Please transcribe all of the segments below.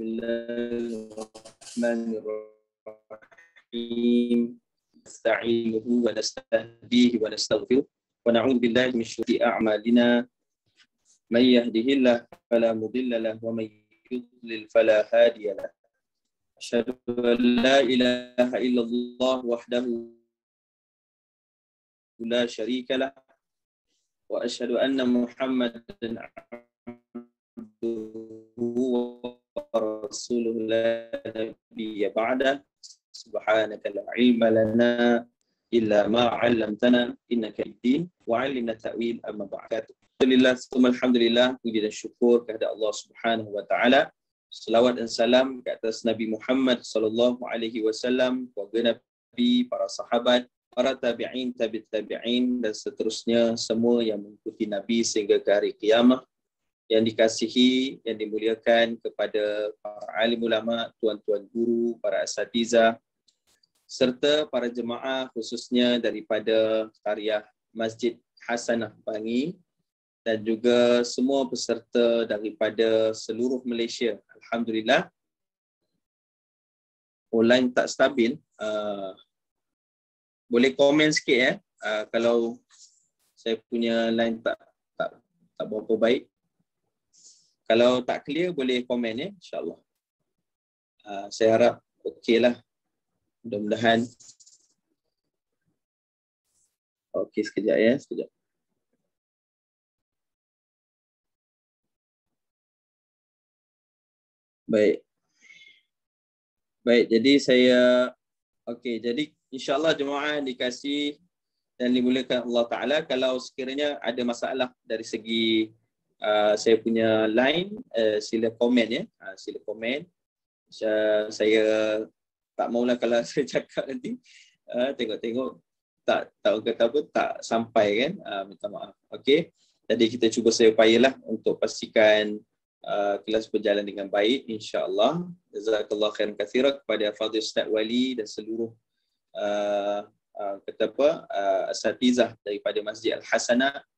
Bismillahirrahmanirrahim. Nasta'inuhu wa nastahdihi wa nastaghfiruh wa na'udzu billahi min syururi a'malina. May yahdihillahu fala mudilla lahu wa may yudlil fala hadiya lahu. Asyhadu an la ilaha illallah wahdahu la syarika lahu wa asyhadu anna Muhammadan abduhu wa rasuluhu la nabiyya ba'da. Subhanaka la ilma lana illa ma 'allamtana innaka antal wa 'allimna ta'wil amma ba'd. Alhamdulillah, puji dan syukur kepada Allah Subhanahu wa taala. Selawat dan salam ke atas Nabi Muhammad sallallahu alaihi wasallam, keluarga Nabi, para sahabat, para tabi'in, tabi'in dan seterusnya semua yang mengikuti Nabi sehingga ke hari kiamat. Yang dikasihi, yang dimuliakan kepada para alim ulama, tuan-tuan guru, para asatizah, serta para jemaah khususnya daripada Tariah Masjid Hasanah Bangi dan juga semua peserta daripada seluruh Malaysia. Alhamdulillah. Online tak stabil. Boleh komen sikit ya. Kalau saya punya line tak berapa baik. Kalau tak clear boleh komen ya, insya-Allah. Saya harap okeylah. Mudah-mudahan. Okey, sekejap ya, sekejap. Baik. Baik, jadi saya jadi insya-Allah jemaah dikasih dan dimuliakan Allah Taala. Kalau sekiranya ada masalah dari segi saya punya line, sila komen ya. Sila komen. Saya tak maulah kalau saya cakap nanti tengok-tengok tak kata apa, tak sampai kan. Minta maaf. Okey. Jadi kita cuba saya upayalah untuk pastikan kelas berjalan dengan baik, insya-Allah. Jazakallahu khairan katsiran kepada Fadil Ustaz Wali dan seluruh asatizah daripada Masjid Al-Hasanah,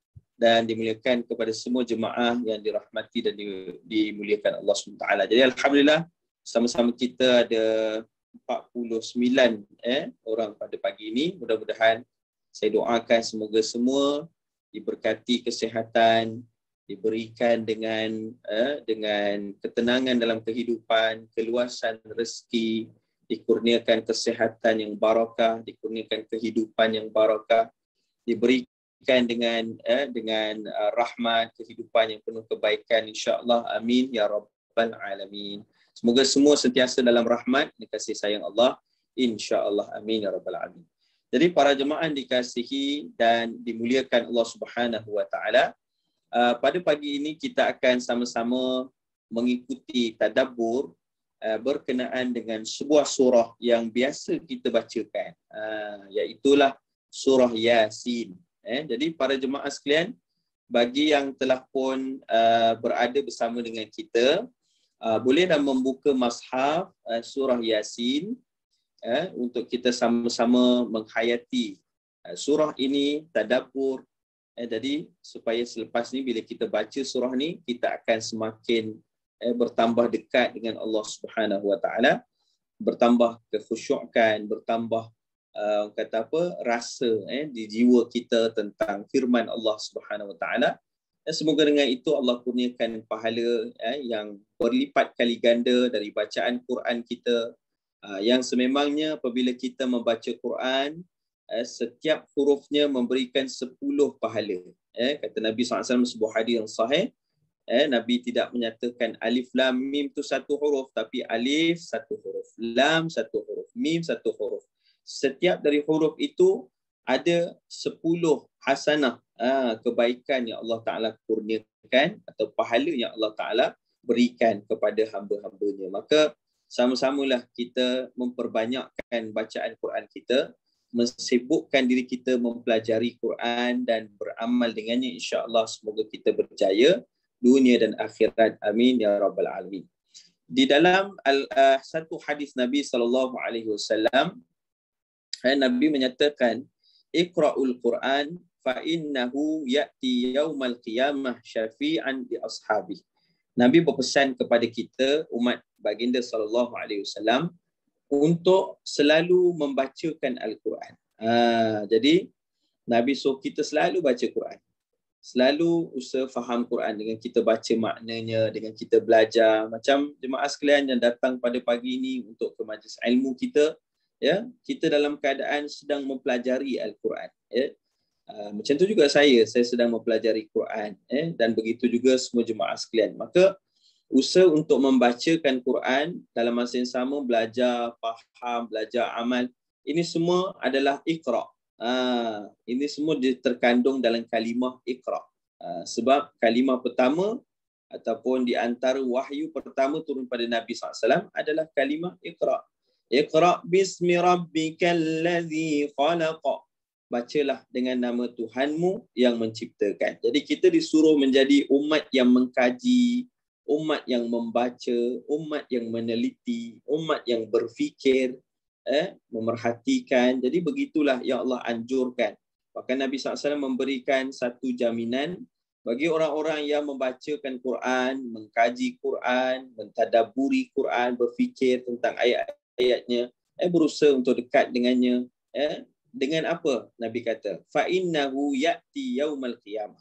dan dimuliakan kepada semua jemaah yang dirahmati dan dimuliakan Allah SWT. Jadi alhamdulillah, sama-sama kita ada 49 orang pada pagi ini. Mudah-mudahan saya doakan semoga semua diberkati kesihatan, diberikan dengan ketenangan dalam kehidupan, keluasan rezeki, dikurniakan kesihatan yang barakah, dikurniakan kehidupan yang barakah, diberikan dengan rahmat, kehidupan yang penuh kebaikan, insya-Allah. Amin ya rabbal alamin. Semoga semua sentiasa dalam rahmat dan kasih sayang Allah, insya-Allah. Amin ya rabbal alamin. Jadi para jemaah dikasihi dan dimuliakan Allah Subhanahu wa taala, pada pagi ini kita akan sama-sama mengikuti tadabbur berkenaan dengan sebuah surah yang biasa kita bacakan, iaitulah surah Yasin. Jadi para jemaah sekalian, bagi yang telah pun berada bersama dengan kita, boleh dah membuka mushaf surah Yasin untuk kita sama-sama menghayati surah ini, tadabbur. Jadi supaya selepas ni bila kita baca surah ni, kita akan semakin bertambah dekat dengan Allah Subhanahu wa taala, bertambah kekhusyukan, bertambah rasa di jiwa kita tentang firman Allah Subhanahu wa taala. Dan semoga dengan itu Allah kurniakan pahala yang berlipat kali ganda dari bacaan Quran kita, yang sememangnya apabila kita membaca Quran, setiap hurufnya memberikan 10 pahala. Kata Nabi SAW sebuah hadis yang sahih, Nabi tidak menyatakan alif lam mim tu satu huruf, tapi alif satu huruf, lam satu huruf, mim satu huruf. Setiap dari huruf itu ada 10 hasanah, kebaikan yang Allah Ta'ala kurniakan atau pahala yang Allah Ta'ala berikan kepada hamba-hambanya. Maka sama-samalah kita memperbanyakkan bacaan Quran kita, mensibukkan diri kita mempelajari Quran dan beramal dengannya, insya-Allah. Semoga kita berjaya dunia dan akhirat. Amin ya rabbal alamin. Di dalam satu hadis Nabi SAW, Nabi menyatakan, Iqra'ul Quran fa innahu ya'ti yaumal qiyamah syafi'an li ashabi. Nabi berpesan kepada kita umat baginda sallallahu alaihi wasallam untuk selalu membacakan Al-Quran. Jadi Nabi suruh kita selalu baca Quran. Selalu usaha faham Quran dengan kita baca maknanya, dengan kita belajar. Macam jemaah sekalian yang datang pada pagi ini untuk ke majlis ilmu kita, ya, kita dalam keadaan sedang mempelajari Al-Quran. Ya. Macam tu juga saya sedang mempelajari Quran. Dan begitu juga semua jemaah sekalian. Maka usaha untuk membacakan Quran dalam masa yang sama, belajar, faham, belajar amal, ini semua adalah Iqra. Ini semua terkandung dalam kalimah Iqra. Sebab kalimah pertama ataupun di antara wahyu pertama turun pada Nabi SAW adalah kalimah Iqra. Iqra bismi rabbikal ladzi khalaq. Bacalah dengan nama Tuhanmu yang menciptakan. Jadi kita disuruh menjadi umat yang mengkaji, umat yang membaca, umat yang meneliti, umat yang berfikir, memerhatikan. Jadi begitulah yang Allah anjurkan. Bahkan Nabi SAW memberikan satu jaminan bagi orang-orang yang membacakan Quran, mengkaji Quran, mentadabburi Quran, berfikir tentang ayat-ayatnya, berusaha untuk dekat dengannya. Dengan apa? Nabi kata, fa innahu ya'ti yaumal qiyamah.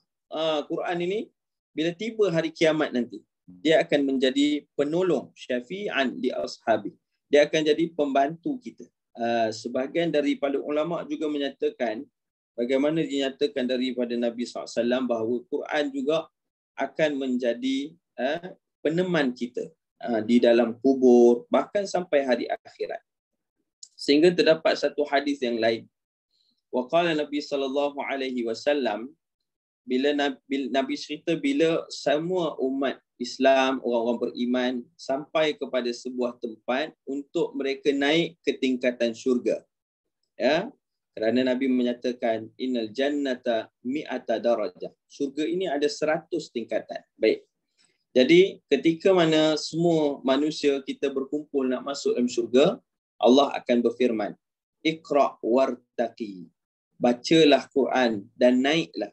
Quran ini bila tiba hari kiamat nanti, dia akan menjadi penolong, syafi'an li ashabi. Dia akan jadi pembantu kita. Sebahagian daripada ulama juga menyatakan, bagaimana dinyatakan daripada Nabi SAW bahawa Quran juga akan menjadi peneman kita di dalam kubur, bahkan sampai hari akhirat. Sehingga terdapat satu hadis yang lain. Wa qala Nabi SAW, bila Nabi cerita bila semua umat Islam, orang-orang beriman sampai kepada sebuah tempat untuk mereka naik ke tingkatan syurga. Ya, kerana Nabi menyatakan innal jannata mi'ata darajah. Syurga ini ada 100 tingkatan. Baik. Jadi ketika mana semua manusia kita berkumpul nak masuk dalam syurga, Allah akan berfirman, Iqra wartaqi. Bacalah Quran dan naiklah.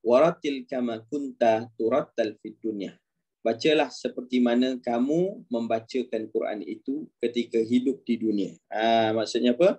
Waratil kama kunta turattal fid dunya. Bacalah seperti mana kamu membacakan Quran itu ketika hidup di dunia. Maksudnya apa?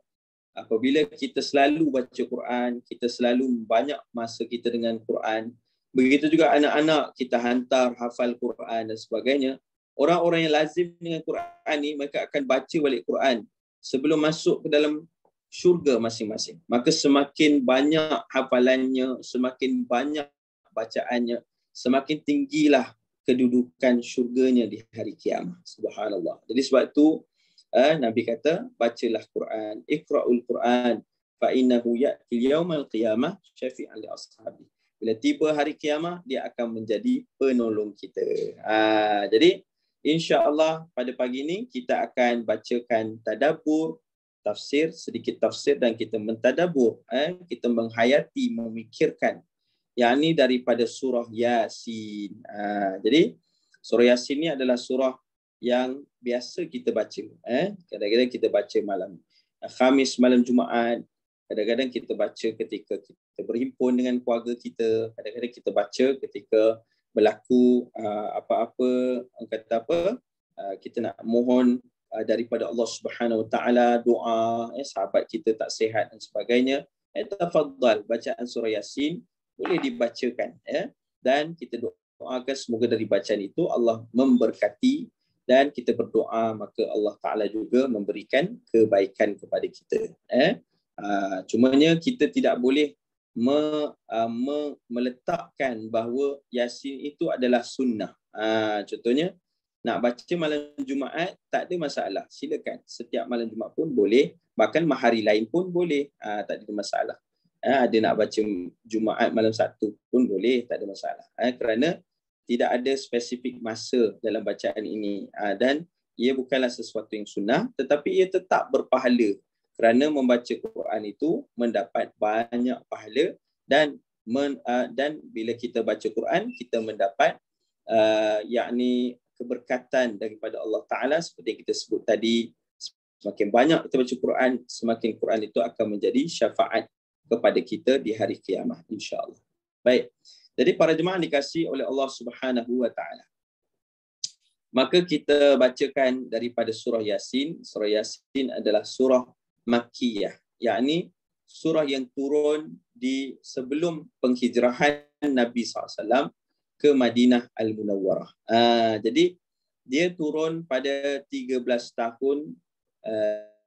Apabila kita selalu baca Quran, kita selalu banyak masa kita dengan Quran. Begitu juga anak-anak kita hantar hafal Quran dan sebagainya. Orang-orang yang lazim dengan Quran ni, mereka akan baca balik Quran sebelum masuk ke dalam syurga masing-masing. Maka semakin banyak hafalannya, semakin banyak bacaannya, semakin tinggilah kedudukan syurganya di hari kiamat. Subhanallah. Jadi sebab tu Nabi kata, bacalah Quran, Iqra'ul Quran, fa innahu ya'ti yaumal qiyamah syafi'an li ashabi. Bila tiba hari kiamat, dia akan menjadi penolong kita. Jadi insya-Allah pada pagi ini kita akan bacakan tadabbur, tafsir, sedikit tafsir, dan kita mentadabbur, kita menghayati, memikirkan, yakni daripada surah Yasin. Jadi surah Yasin ni adalah surah yang biasa kita baca. Kadang-kadang kita baca malam Khamis, malam Jumaat. Kadang-kadang kita baca ketika kita berhimpun dengan keluarga kita. Kadang-kadang kita baca ketika berlaku apa-apa, kita nak mohon daripada Allah Subhanahu Wa Taala, doa, sahabat kita tak sihat dan sebagainya. Tafadhal, bacaan surah Yasin boleh dibacakan, dan kita doakan semoga dari bacaan itu Allah memberkati, dan kita berdoa maka Allah Ta'ala juga memberikan kebaikan kepada kita. Cumanya kita tidak boleh meletakkan bahawa Yasin itu adalah sunnah. Contohnya nak baca malam Jumaat tak ada masalah, silakan. Setiap malam Jumaat pun boleh, bahkan hari lain pun boleh, tak ada masalah. Ada nak baca Jumaat malam Sabtu pun boleh, tak ada masalah. Kerana tidak ada spesifik masa dalam bacaan ini, dan ia bukanlah sesuatu yang sunnah, tetapi ia tetap berpahala kerana membaca Quran itu mendapat banyak pahala, dan bila kita baca Quran kita mendapat yakni keberkatan daripada Allah Ta'ala. Seperti yang kita sebut tadi, semakin banyak kita baca Quran, semakin Quran itu akan menjadi syafaat kepada kita di hari kiamat, insya-Allah. Baik. Jadi para jemaah dikasihi oleh Allah Subhanahu Wa Taala. Maka kita bacakan daripada surah Yasin. Surah Yasin adalah surah Makkiyah, yakni surah yang turun di sebelum penghijrahan Nabi SAW ke Madinah Al-Munawwarah. Jadi dia turun pada 13 tahun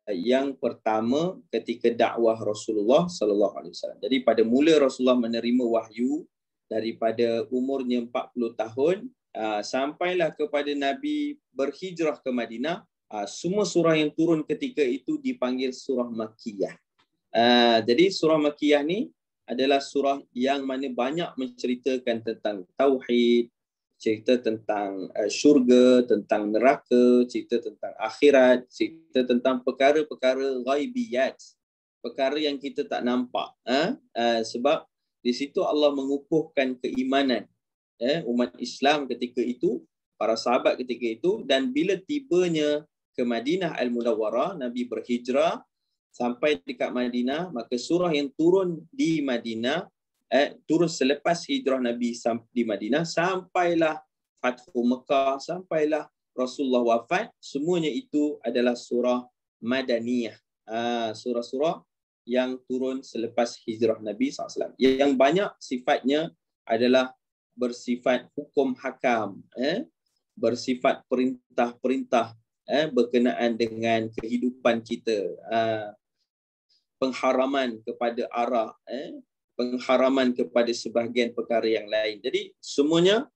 yang pertama ketika dakwah Rasulullah sallallahu alaihi wasallam. Jadi pada mula Rasulullah menerima wahyu daripada umurnya 40 tahun sampailah kepada Nabi berhijrah ke Madinah, semua surah yang turun ketika itu dipanggil surah Makkiyah. Jadi surah Makkiyah ni adalah surah yang mana banyak menceritakan tentang tauhid, cerita tentang syurga, tentang neraka, cerita tentang akhirat, cerita tentang perkara-perkara ghaibiyat, perkara yang kita tak nampak. Sebab di situ Allah mengukuhkan keimanan umat Islam ketika itu, para sahabat ketika itu, dan bila tibanya ke Madinah Al-Munawwarah, Nabi berhijrah sampai dekat Madinah, maka surah yang turun di Madinah, turun selepas hijrah Nabi di Madinah, sampailah Fathu Mekah, sampailah Rasulullah wafat, semuanya itu adalah surah Madaniyah. Surah-surah yang turun selepas hijrah Nabi SAW. Yang banyak sifatnya adalah bersifat hukum hakam, bersifat perintah-perintah berkenaan dengan kehidupan kita, pengharaman kepada arak, pengharaman kepada sebahagian perkara yang lain. Jadi semuanya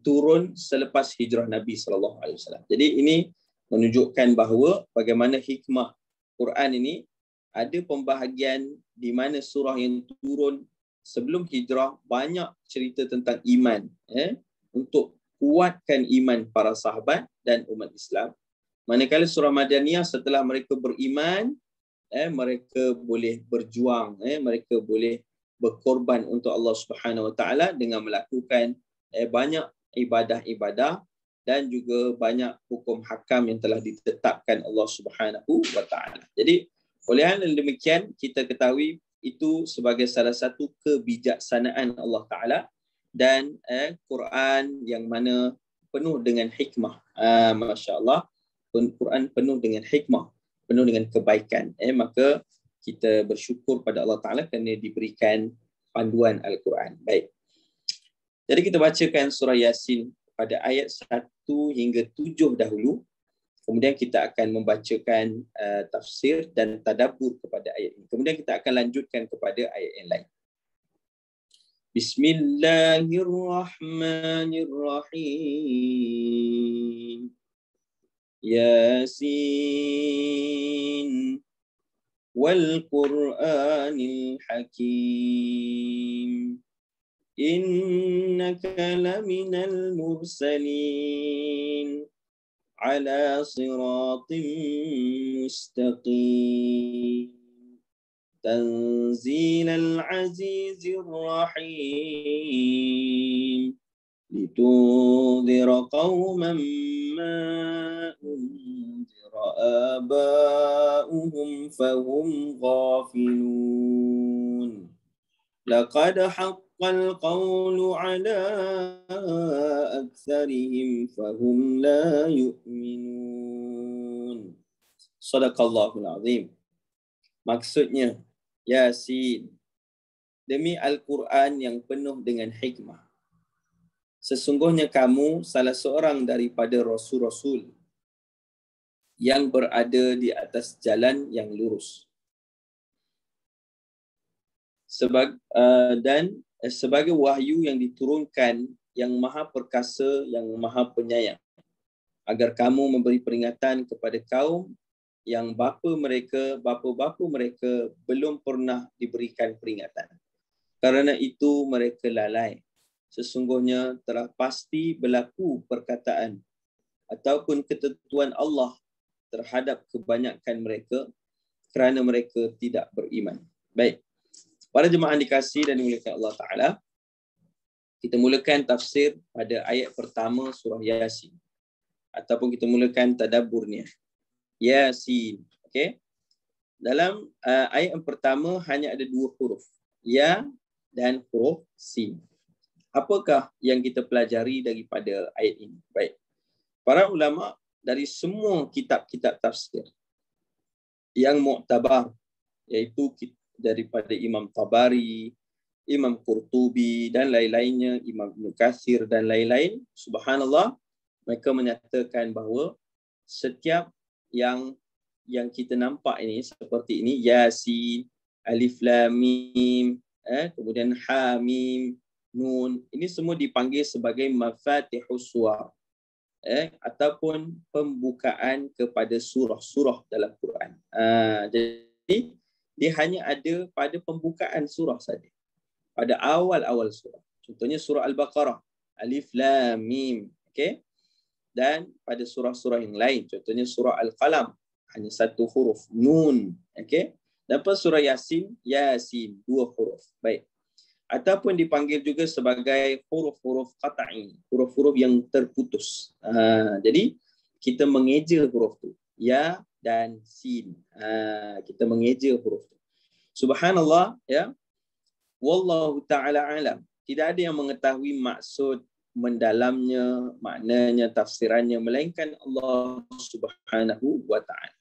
turun selepas hijrah Nabi SAW. Jadi ini menunjukkan bahawa bagaimana hikmah Quran ini, ada pembahagian di mana surah yang turun sebelum hijrah banyak cerita tentang iman, untuk kuatkan iman para sahabat dan umat Islam. Manakala surah Madaniyah, setelah mereka beriman, mereka boleh berjuang, mereka boleh berkorban untuk Allah Subhanahu Wa Taala dengan melakukan banyak ibadah-ibadah dan juga banyak hukum hakam yang telah ditetapkan Allah Subhanahu Wa Taala. Jadi oleh hal demikian, kita ketahui itu sebagai salah satu kebijaksanaan Allah Ta'ala dan Quran yang mana penuh dengan hikmah. Masya Allah, Quran penuh dengan hikmah, penuh dengan kebaikan. Maka kita bersyukur pada Allah Ta'ala kerana diberikan panduan Al-Quran. Baik. Jadi kita bacakan surah Yasin pada ayat 1 hingga 7 dahulu. Kemudian kita akan membacakan tafsir dan tadabbur kepada ayat ini. Kemudian kita akan lanjutkan kepada ayat yang lain. Bismillahirrahmanirrahim. Yasin wal Qur'anil Hakim. Innaka laminal mursalin على صراط مستقيم تنزيل العزيز الرحيم لتنذر قوما ما أنذر آباؤهم فهم غافلون لقد حق القول على أكثرهم فهم لا يؤمنون. Sadaqallahul Azim. Maksudnya, Yasin, demi Al-Quran yang penuh dengan hikmah. Sesungguhnya kamu salah seorang daripada Rasul-Rasul yang berada di atas jalan yang lurus. Sebagai wahyu yang diturunkan yang maha perkasa, yang maha penyayang, agar kamu memberi peringatan kepada kaum yang bapa-bapa mereka belum pernah diberikan peringatan. Karena itu mereka lalai. Sesungguhnya telah pasti berlaku perkataan ataupun ketentuan Allah terhadap kebanyakan mereka kerana mereka tidak beriman. Baik. Para jemaah dikasihi dan dimuliakan Allah Ta'ala, kita mulakan tafsir pada ayat pertama surah Yasin. Ataupun kita mulakan tadabburnya. Yasin. Okay? Dalam ayat yang pertama hanya ada 2 huruf. Ya dan huruf Sin. Apakah yang kita pelajari daripada ayat ini? Baik. para ulama dari semua kitab-kitab tafsir yang mu'tabar, iaitu daripada Imam Tabari, Imam Qurtubi dan lain-lainnya, Imam Ibn Katsir dan lain-lain, subhanallah, mereka menyatakan bahawa setiap yang kita nampak ini seperti ini, Yasin, Alif Lam Mim, kemudian Ha Mim, Nun, ini semua dipanggil sebagai mafatihus suwar, ataupun pembukaan kepada surah-surah dalam Quran. Jadi dia hanya ada pada pembukaan surah saja, pada awal-awal surah. Contohnya surah Al-Baqarah, Alif Lam Mim, okey. Dan pada surah-surah yang lain, contohnya surah Al-Qalam, hanya satu huruf, Nun, okey. Dan pada surah Yasin, Yasin, 2 huruf. Baik. Ataupun dipanggil juga sebagai huruf-huruf qat'i, huruf-huruf yang terputus. Jadi kita mengeja huruf tu, ya dan sin. Kita mengeja huruf tu. Subhanallah, ya. Wallahu ta'ala alam. Tidak ada yang mengetahui maksud mendalamnya, maknanya, tafsirannya, melainkan Allah Subhanahu wa ta'ala.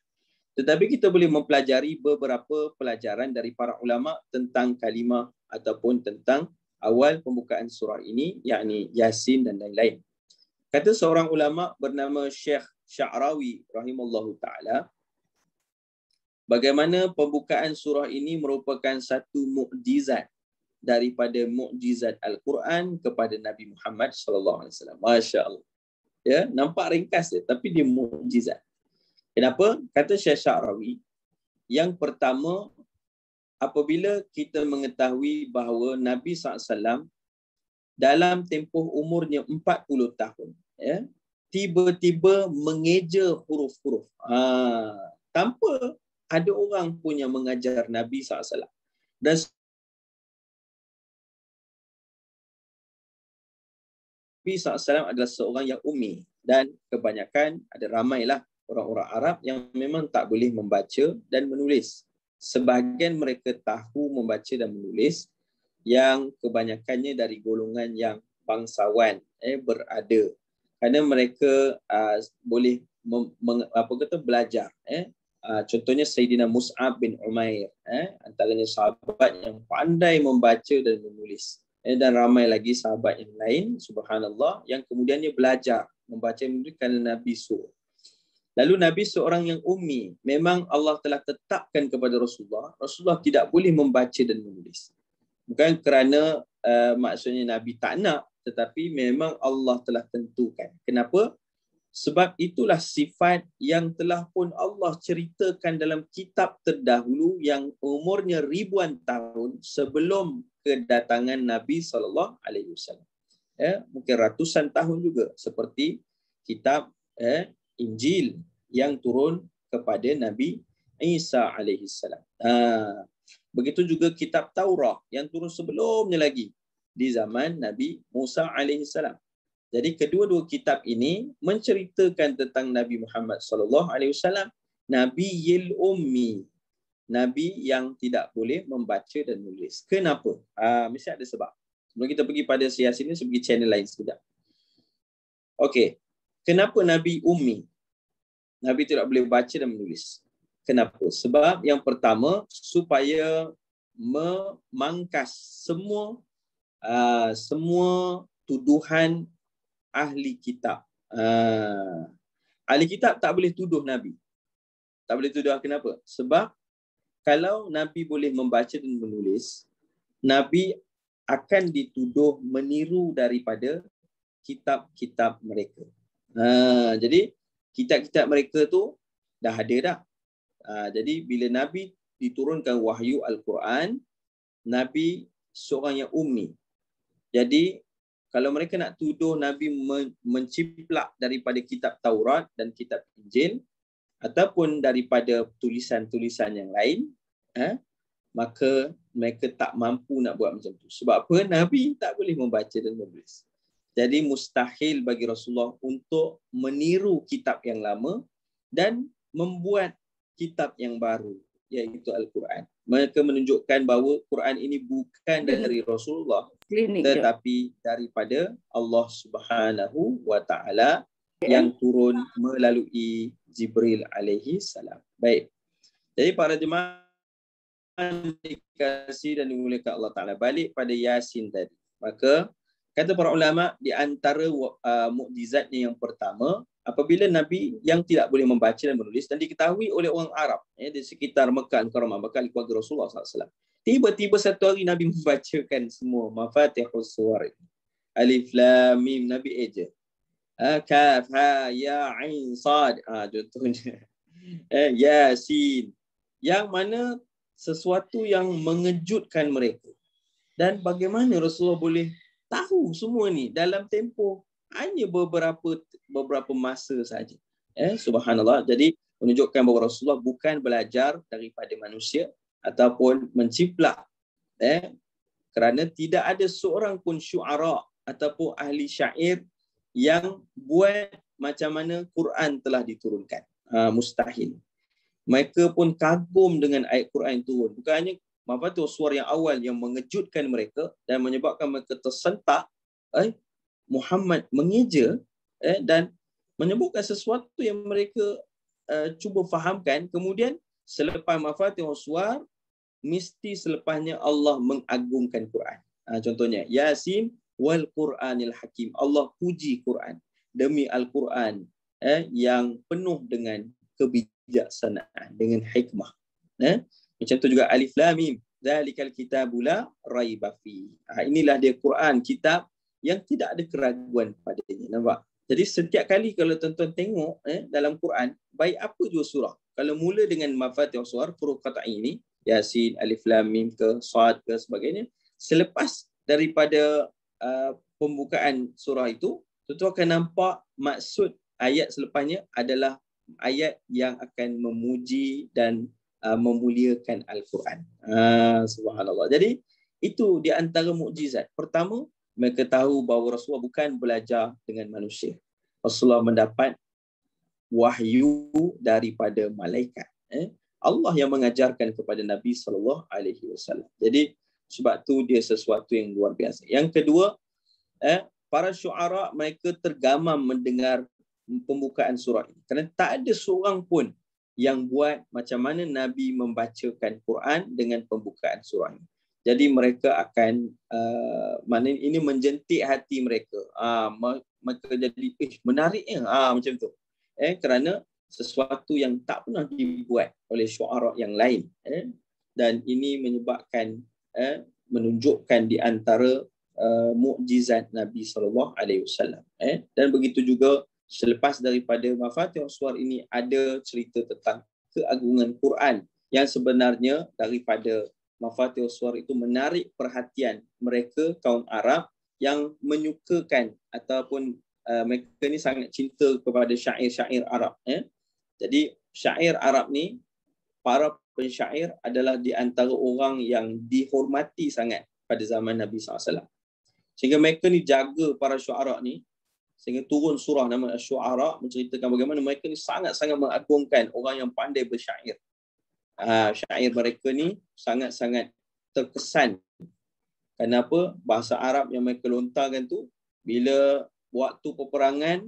Tetapi kita boleh mempelajari beberapa pelajaran dari para ulama tentang kalimah ataupun tentang awal pembukaan surah ini, yakni Yasin dan lain-lain. Kata seorang ulama bernama Syekh Sya'rawi rahimallahu ta'ala, bagaimana pembukaan surah ini merupakan satu mukjizat daripada mukjizat Al-Quran kepada Nabi Muhammad sallallahu alaihi wasallam. Masya-Allah. Ya, nampak ringkas ya, tapi dia mukjizat. Kenapa? Kata Syekh Sya'rawi, yang pertama, apabila kita mengetahui bahawa Nabi SAW dalam tempoh umurnya 40 tahun, ya, tiba-tiba mengeja huruf-huruf. Tanpa ada orang pun yang mengajar Nabi SAW. Dan Nabi SAW adalah seorang yang ummi, dan kebanyakan ada ramailah orang-orang Arab yang memang tak boleh membaca dan menulis. Sebahagian mereka tahu membaca dan menulis, yang kebanyakannya dari golongan yang bangsawan, berada. Kerana mereka boleh belajar. Contohnya Sayyidina Mus'ab bin Umair, antaranya sahabat yang pandai membaca dan menulis. Dan ramai lagi sahabat yang lain, subhanallah, yang kemudiannya belajar membaca dan menulis kerana Nabi suruh. Lalu Nabi seorang yang ummi, memang Allah telah tetapkan kepada Rasulullah tidak boleh membaca dan menulis. Bukan kerana maksudnya Nabi tak nak, tetapi memang Allah telah tentukan. Kenapa? Sebab itulah sifat yang telah pun Allah ceritakan dalam kitab terdahulu yang umurnya ribuan tahun sebelum kedatangan Nabi SAW. Mungkin ratusan tahun juga, seperti kitab Injil yang turun kepada Nabi Isa AS. Begitu juga kitab Taurat yang turun sebelumnya lagi di zaman Nabi Musa AS. Jadi kedua-dua kitab ini menceritakan tentang Nabi Muhammad SAW, Nabi Yil Ummi, Nabi yang tidak boleh membaca dan menulis. Kenapa? Mesti ada sebab. Sebelum kita pergi pada sias ini, saya pergi channel lain sekejap. Okey. Kenapa Nabi Ummi? Nabi tidak boleh baca dan menulis. Kenapa? Sebab yang pertama, supaya memangkas semua tuduhan ahli kitab. Ahli kitab tak boleh tuduh Nabi. Tak boleh tuduh. Kenapa? Sebab kalau Nabi boleh membaca dan menulis, Nabi akan dituduh meniru daripada kitab-kitab mereka. Jadi kitab-kitab mereka tu dah ada dah. Jadi bila Nabi diturunkan wahyu Al-Quran, Nabi seorang yang ummi. Jadi kalau mereka nak tuduh Nabi menciplak daripada kitab Taurat dan kitab Injil ataupun daripada tulisan-tulisan yang lain, maka mereka tak mampu nak buat macam tu. Sebab apa? Nabi tak boleh membaca dan menulis. Jadi mustahil bagi Rasulullah untuk meniru kitab yang lama dan membuat kitab yang baru, iaitu Al-Quran. Mereka menunjukkan bahawa Quran ini bukan dari Rasulullah, tetapi daripada Allah Subhanahu wa ta'ala. yang turun melalui Jibril alaihi salam. Baik. Jadi para jemaah dikasih dan dimuliakan Allah Ta'ala, balik pada Yasin tadi. Maka kata para ulama, di antara mukjizatnya yang pertama, apabila Nabi yang tidak boleh membaca dan menulis dan diketahui oleh orang Arab di sekitar Mekah Al-Karamah, bakal keluarga Rasulullah SAW. Tiba-tiba satu hari Nabi membacakan semua Mafatihus Suwar. Alif Lam Mim, Nabi eja. Kaf Ha Ya Ain Sad. Contohnya. Yasin. Yang mana sesuatu yang mengejutkan mereka. Dan bagaimana Rasulullah boleh tahu semua ni dalam tempoh hanya beberapa masa saja. Subhanallah. Jadi menunjukkan bahawa Rasulullah bukan belajar daripada manusia ataupun menciplak. Kerana tidak ada seorang pun syu'ara ataupun ahli syair yang buat macam mana Quran telah diturunkan. Mustahil. Mereka pun kagum dengan ayat Quran turun. Bukan hanya Mafatihus Suwar yang awal yang mengejutkan mereka dan menyebabkan mereka tersentak, Muhammad mengeja dan menyebutkan sesuatu yang mereka cuba fahamkan. Kemudian selepas Mafatihus Suwar, mesti selepasnya Allah mengagungkan Quran. Contohnya, Yasin wal Quranil Hakim. Allah puji Quran demi Al-Quran yang penuh dengan kebijaksanaan, dengan hikmah. Macam tu juga Alif Lam Mim, zalikal kitabu la raiba fi. Inilah dia Quran, kitab yang tidak ada keraguan padanya. Nampak? Jadi setiap kali kalau tuan-tuan tengok dalam Quran, baik apa jua surah, kalau mula dengan Mafatihus Suwar, huruf qat'i ini, Yasin, Alif Lam Mim ke Shad ke sebagainya, selepas daripada pembukaan surah itu, tuan-tuan akan nampak maksud ayat selepasnya adalah ayat yang akan memuji dan memuliakan Al-Quran. Subhanallah. Jadi itu di antara mukjizat. Pertama, mereka tahu bahawa Rasulullah bukan belajar dengan manusia. Rasulullah mendapat wahyu daripada malaikat. Allah yang mengajarkan kepada Nabi SAW. Jadi sebab tu dia sesuatu yang luar biasa. Yang kedua, para syu'ara mereka tergamam mendengar pembukaan surah ini. Kerana tak ada seorang pun yang buat macam mana Nabi membacakan Quran dengan pembukaan surah ini. Jadi mereka akan ini menjentik hati mereka. Mereka jadi menariknya macam tu. Kerana sesuatu yang tak pernah dibuat oleh syu'ara yang lain. Dan ini menyebabkan menunjukkan di antara mukjizat Nabi SAW. Dan begitu juga selepas daripada Mafatihus Suwar ini ada cerita tentang keagungan Quran yang sebenarnya daripada Mafatihus Suwar itu menarik perhatian mereka kaum Arab yang menyukakan ataupun mereka ni sangat cinta kepada syair-syair Arab. Jadi syair Arab ni, para pensyair adalah di antara orang yang dihormati sangat pada zaman Nabi SAW. Sehingga mereka ni jaga para syu'ara ni, sehingga turun surah nama Asy-Syu'ara menceritakan bagaimana mereka ni sangat-sangat mengagungkan orang yang pandai bersyair. Syair mereka ni sangat-sangat terkesan. Kenapa? Bahasa Arab yang mereka lontarkan tu, bila waktu peperangan,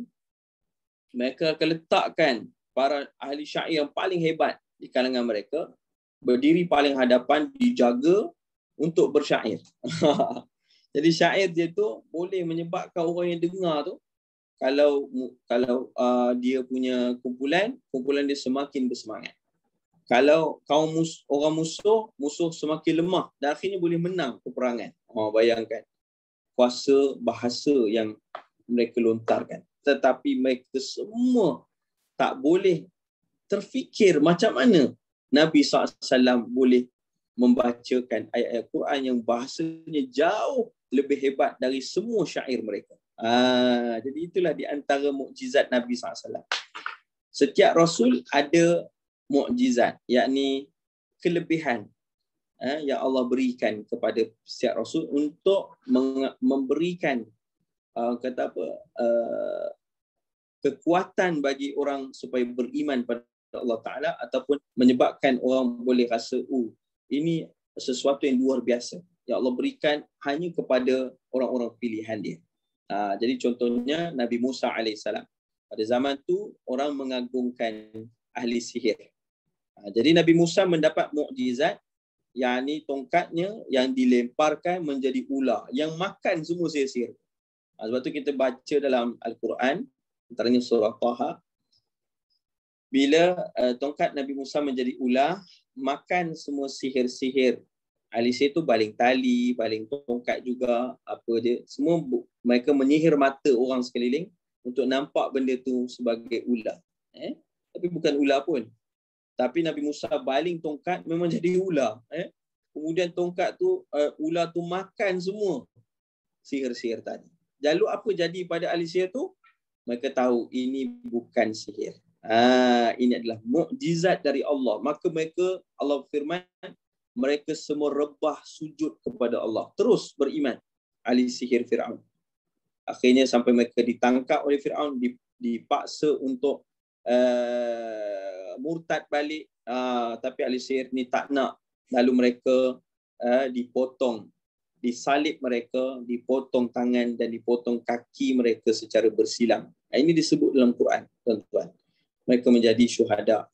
mereka akan letakkan para ahli syair yang paling hebat di kalangan mereka, berdiri paling hadapan, dijaga untuk bersyair. Jadi syair dia tu boleh menyebabkan orang yang dengar tu, kalau dia punya kumpulan dia semakin bersemangat. Kalau orang musuh semakin lemah dan akhirnya boleh menang peperangan. Bayangkan kuasa bahasa yang mereka lontarkan. Tetapi mereka semua tak boleh terfikir macam mana Nabi SAW boleh membacakan ayat-ayat Quran yang bahasanya jauh lebih hebat dari semua syair mereka. Jadi itulah di antara mukjizat Nabi SAW. Setiap Rasul ada mukjizat, yakni kelebihan yang Allah berikan kepada setiap Rasul untuk memberikan kekuatan bagi orang supaya beriman pada Allah Ta'ala ataupun menyebabkan orang boleh rasa ini sesuatu yang luar biasa yang Allah berikan hanya kepada orang-orang pilihan dia. Jadi contohnya Nabi Musa AS. Pada zaman tu orang mengagungkan ahli sihir. Jadi Nabi Musa mendapat mukjizat, yakni tongkatnya yang dilemparkan menjadi ular yang makan semua sihir-sihir. Sebab tu kita baca dalam Al-Quran, antaranya surah Taha, bila tongkat Nabi Musa menjadi ular, makan semua sihir-sihir. Ahli sihir tu baling tali, baling tongkat juga, apa dia, semua mereka menyihir mata orang sekeliling untuk nampak benda tu sebagai ular. Tapi bukan ular pun. Tapi Nabi Musa baling tongkat memang jadi ular. Kemudian tongkat tu, ular tu makan semua sihir-sihir tadi. Lalu apa jadi pada ahli sihir tu? Mereka tahu ini bukan sihir. Ini adalah mukjizat dari Allah. Maka mereka, Allah firman, mereka semua rebah sujud kepada Allah. Terus beriman. Ahli sihir Fir'aun. Akhirnya sampai mereka ditangkap oleh Fir'aun, dipaksa untuk murtad balik. Tapi ahli sihir ni tak nak. Lalu mereka dipotong, disalib mereka, dipotong tangan dan dipotong kaki mereka secara bersilang. Ini disebut dalam Quran, tuan-tuan. Mereka menjadi syuhada.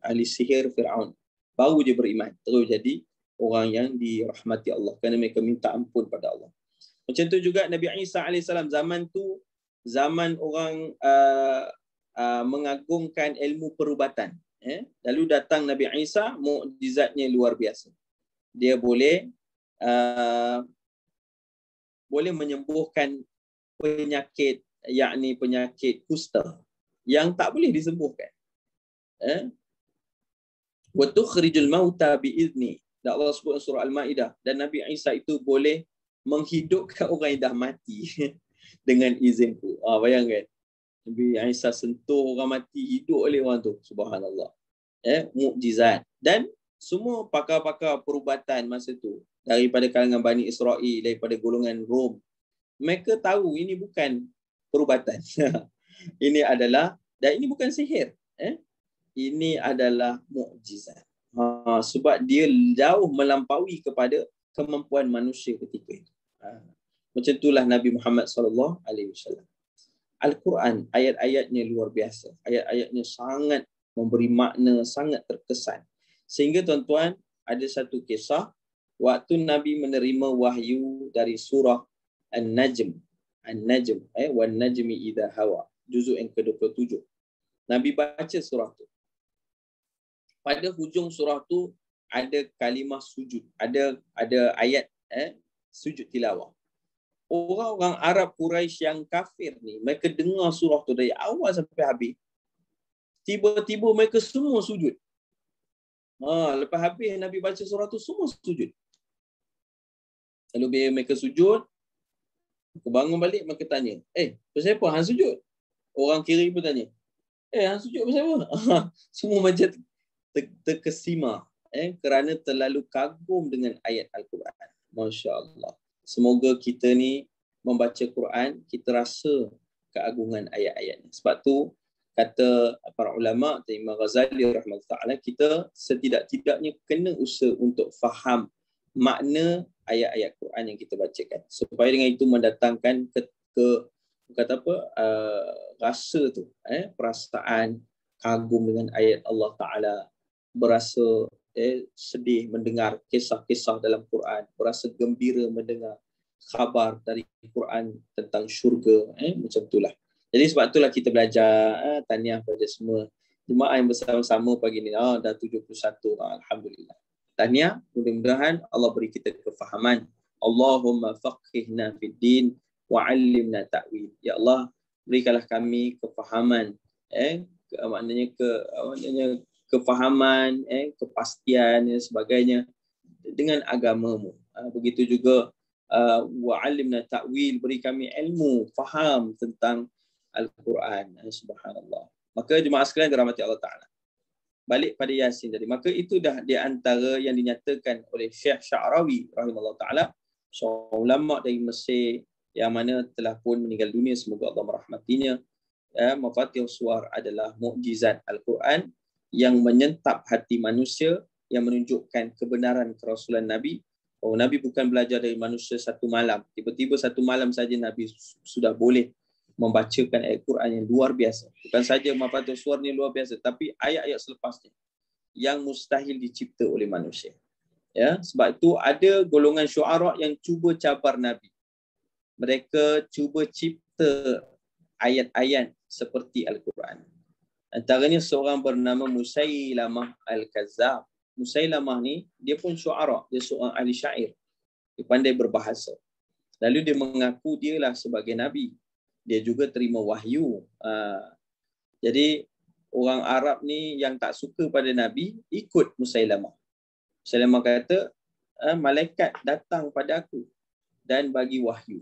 Ahli sihir Fir'aun. Baru dia beriman. Terus jadi orang yang dirahmati Allah. Kerana mereka minta ampun pada Allah. Macam tu juga Nabi Isa AS, zaman tu, zaman orang mengagungkan ilmu perubatan. Lalu datang Nabi Isa, mukjizatnya luar biasa. Dia boleh menyembuhkan penyakit, yakni penyakit kusta yang tak boleh disembuhkan. Wa tukhrijul mauta biizni. Dan Allah sebut surah Al-Maidah, dan Nabi Isa itu boleh menghidupkan orang yang dah mati dengan izinku. Bayangkan. Nabi Isa sentuh orang mati, hidup oleh orang tu. Subhanallah. Mukjizat. Dan semua pakar-pakar perubatan masa tu, daripada kalangan Bani Israel, daripada golongan Rom, mereka tahu ini bukan perubatan. Ini adalah, dan ini bukan sihir. Ini adalah mukjizat. Sebab dia jauh melampaui kepada kemampuan manusia ketika itu. Macam itulah Nabi Muhammad SAW. Al-Quran, ayat-ayatnya luar biasa. Ayat-ayatnya sangat memberi makna, sangat terkesan. Sehingga tuan-tuan, ada satu kisah, waktu Nabi menerima wahyu dari surah An-Najm. An-Najm, wan najmi idha hawa. Juzuk yang ke-27. Nabi baca surah tu. Pada hujung surah tu ada kalimah sujud, ada ayat sujud tilawah. Orang-orang Arab Quraisy yang kafir ni, mereka dengar surah tu dari awal sampai habis. Tiba-tiba mereka semua sujud. Lepas habis Nabi baca surah tu, semua sujud. Lalu bila mereka sujud, mereka bangun balik, mereka tanya, pasal apa hang sujud? Orang kiri pun tanya, hang sujud pasal apa? Semua macam terkesima kerana terlalu kagum dengan ayat Al-Quran. Masya Allah. Semoga kita ni membaca Quran, kita rasa keagungan ayat-ayatnya. Sebab tu kata para ulama, Imam Ghazali rahimahullah, kita setidak-tidaknya kena usaha untuk faham makna ayat-ayat Quran yang kita bacakan, supaya dengan itu mendatangkan rasa tu, perasaan kagum dengan ayat Allah Ta'ala, berasa sedih mendengar kisah-kisah dalam Quran, berasa gembira mendengar khabar dari Quran tentang syurga, macam itulah. Jadi sebab itulah kita belajar. Tahniah pada semua jemaah yang bersama-sama pagi ni. Dah 71. Alhamdulillah. Tahniah, mudah-mudahan Allah beri kita kefahaman. Allahumma faqihna fid din wa 'allimna ta'wil. Ya Allah, berikanlah kami kefahaman, maknanya kefahaman, kepastian dan sebagainya dengan agamamu. Begitu juga wa 'allimna ta'wil, beri kami ilmu, faham tentang Al-Quran. Subhanallah. Maka jemaah sekalian dirahmati Allah Ta'ala, balik pada Yasin tadi. Maka itu dah di antara yang dinyatakan oleh Syekh Sya'rawi rahimahullah Ta'ala, seorang ulama dari Mesir yang mana telah pun meninggal dunia, semoga Allah merahmatinya. Mafatihus Suwar adalah mukjizat Al-Quran yang menyentap hati manusia, yang menunjukkan kebenaran kerasulan Nabi. Nabi bukan belajar dari manusia satu malam. Tiba-tiba satu malam saja Nabi sudah boleh membacakan ayat Quran yang luar biasa. Bukan saja Mafathul Suwar ni luar biasa, tapi ayat-ayat selepasnya yang mustahil dicipta oleh manusia. Ya, sebab itu ada golongan syuara yang cuba cabar Nabi. Mereka cuba cipta ayat-ayat seperti Al-Quran. Antaranya seorang bernama Musailamah Al-Kazzab. Musailamah ni dia pun syuara, dia seorang ahli syair. Dia pandai berbahasa. Lalu dia mengaku dialah sebagai Nabi. Dia juga terima wahyu. Jadi orang Arab ni yang tak suka pada Nabi ikut Musailamah. Musailamah kata, malaikat datang pada aku dan bagi wahyu.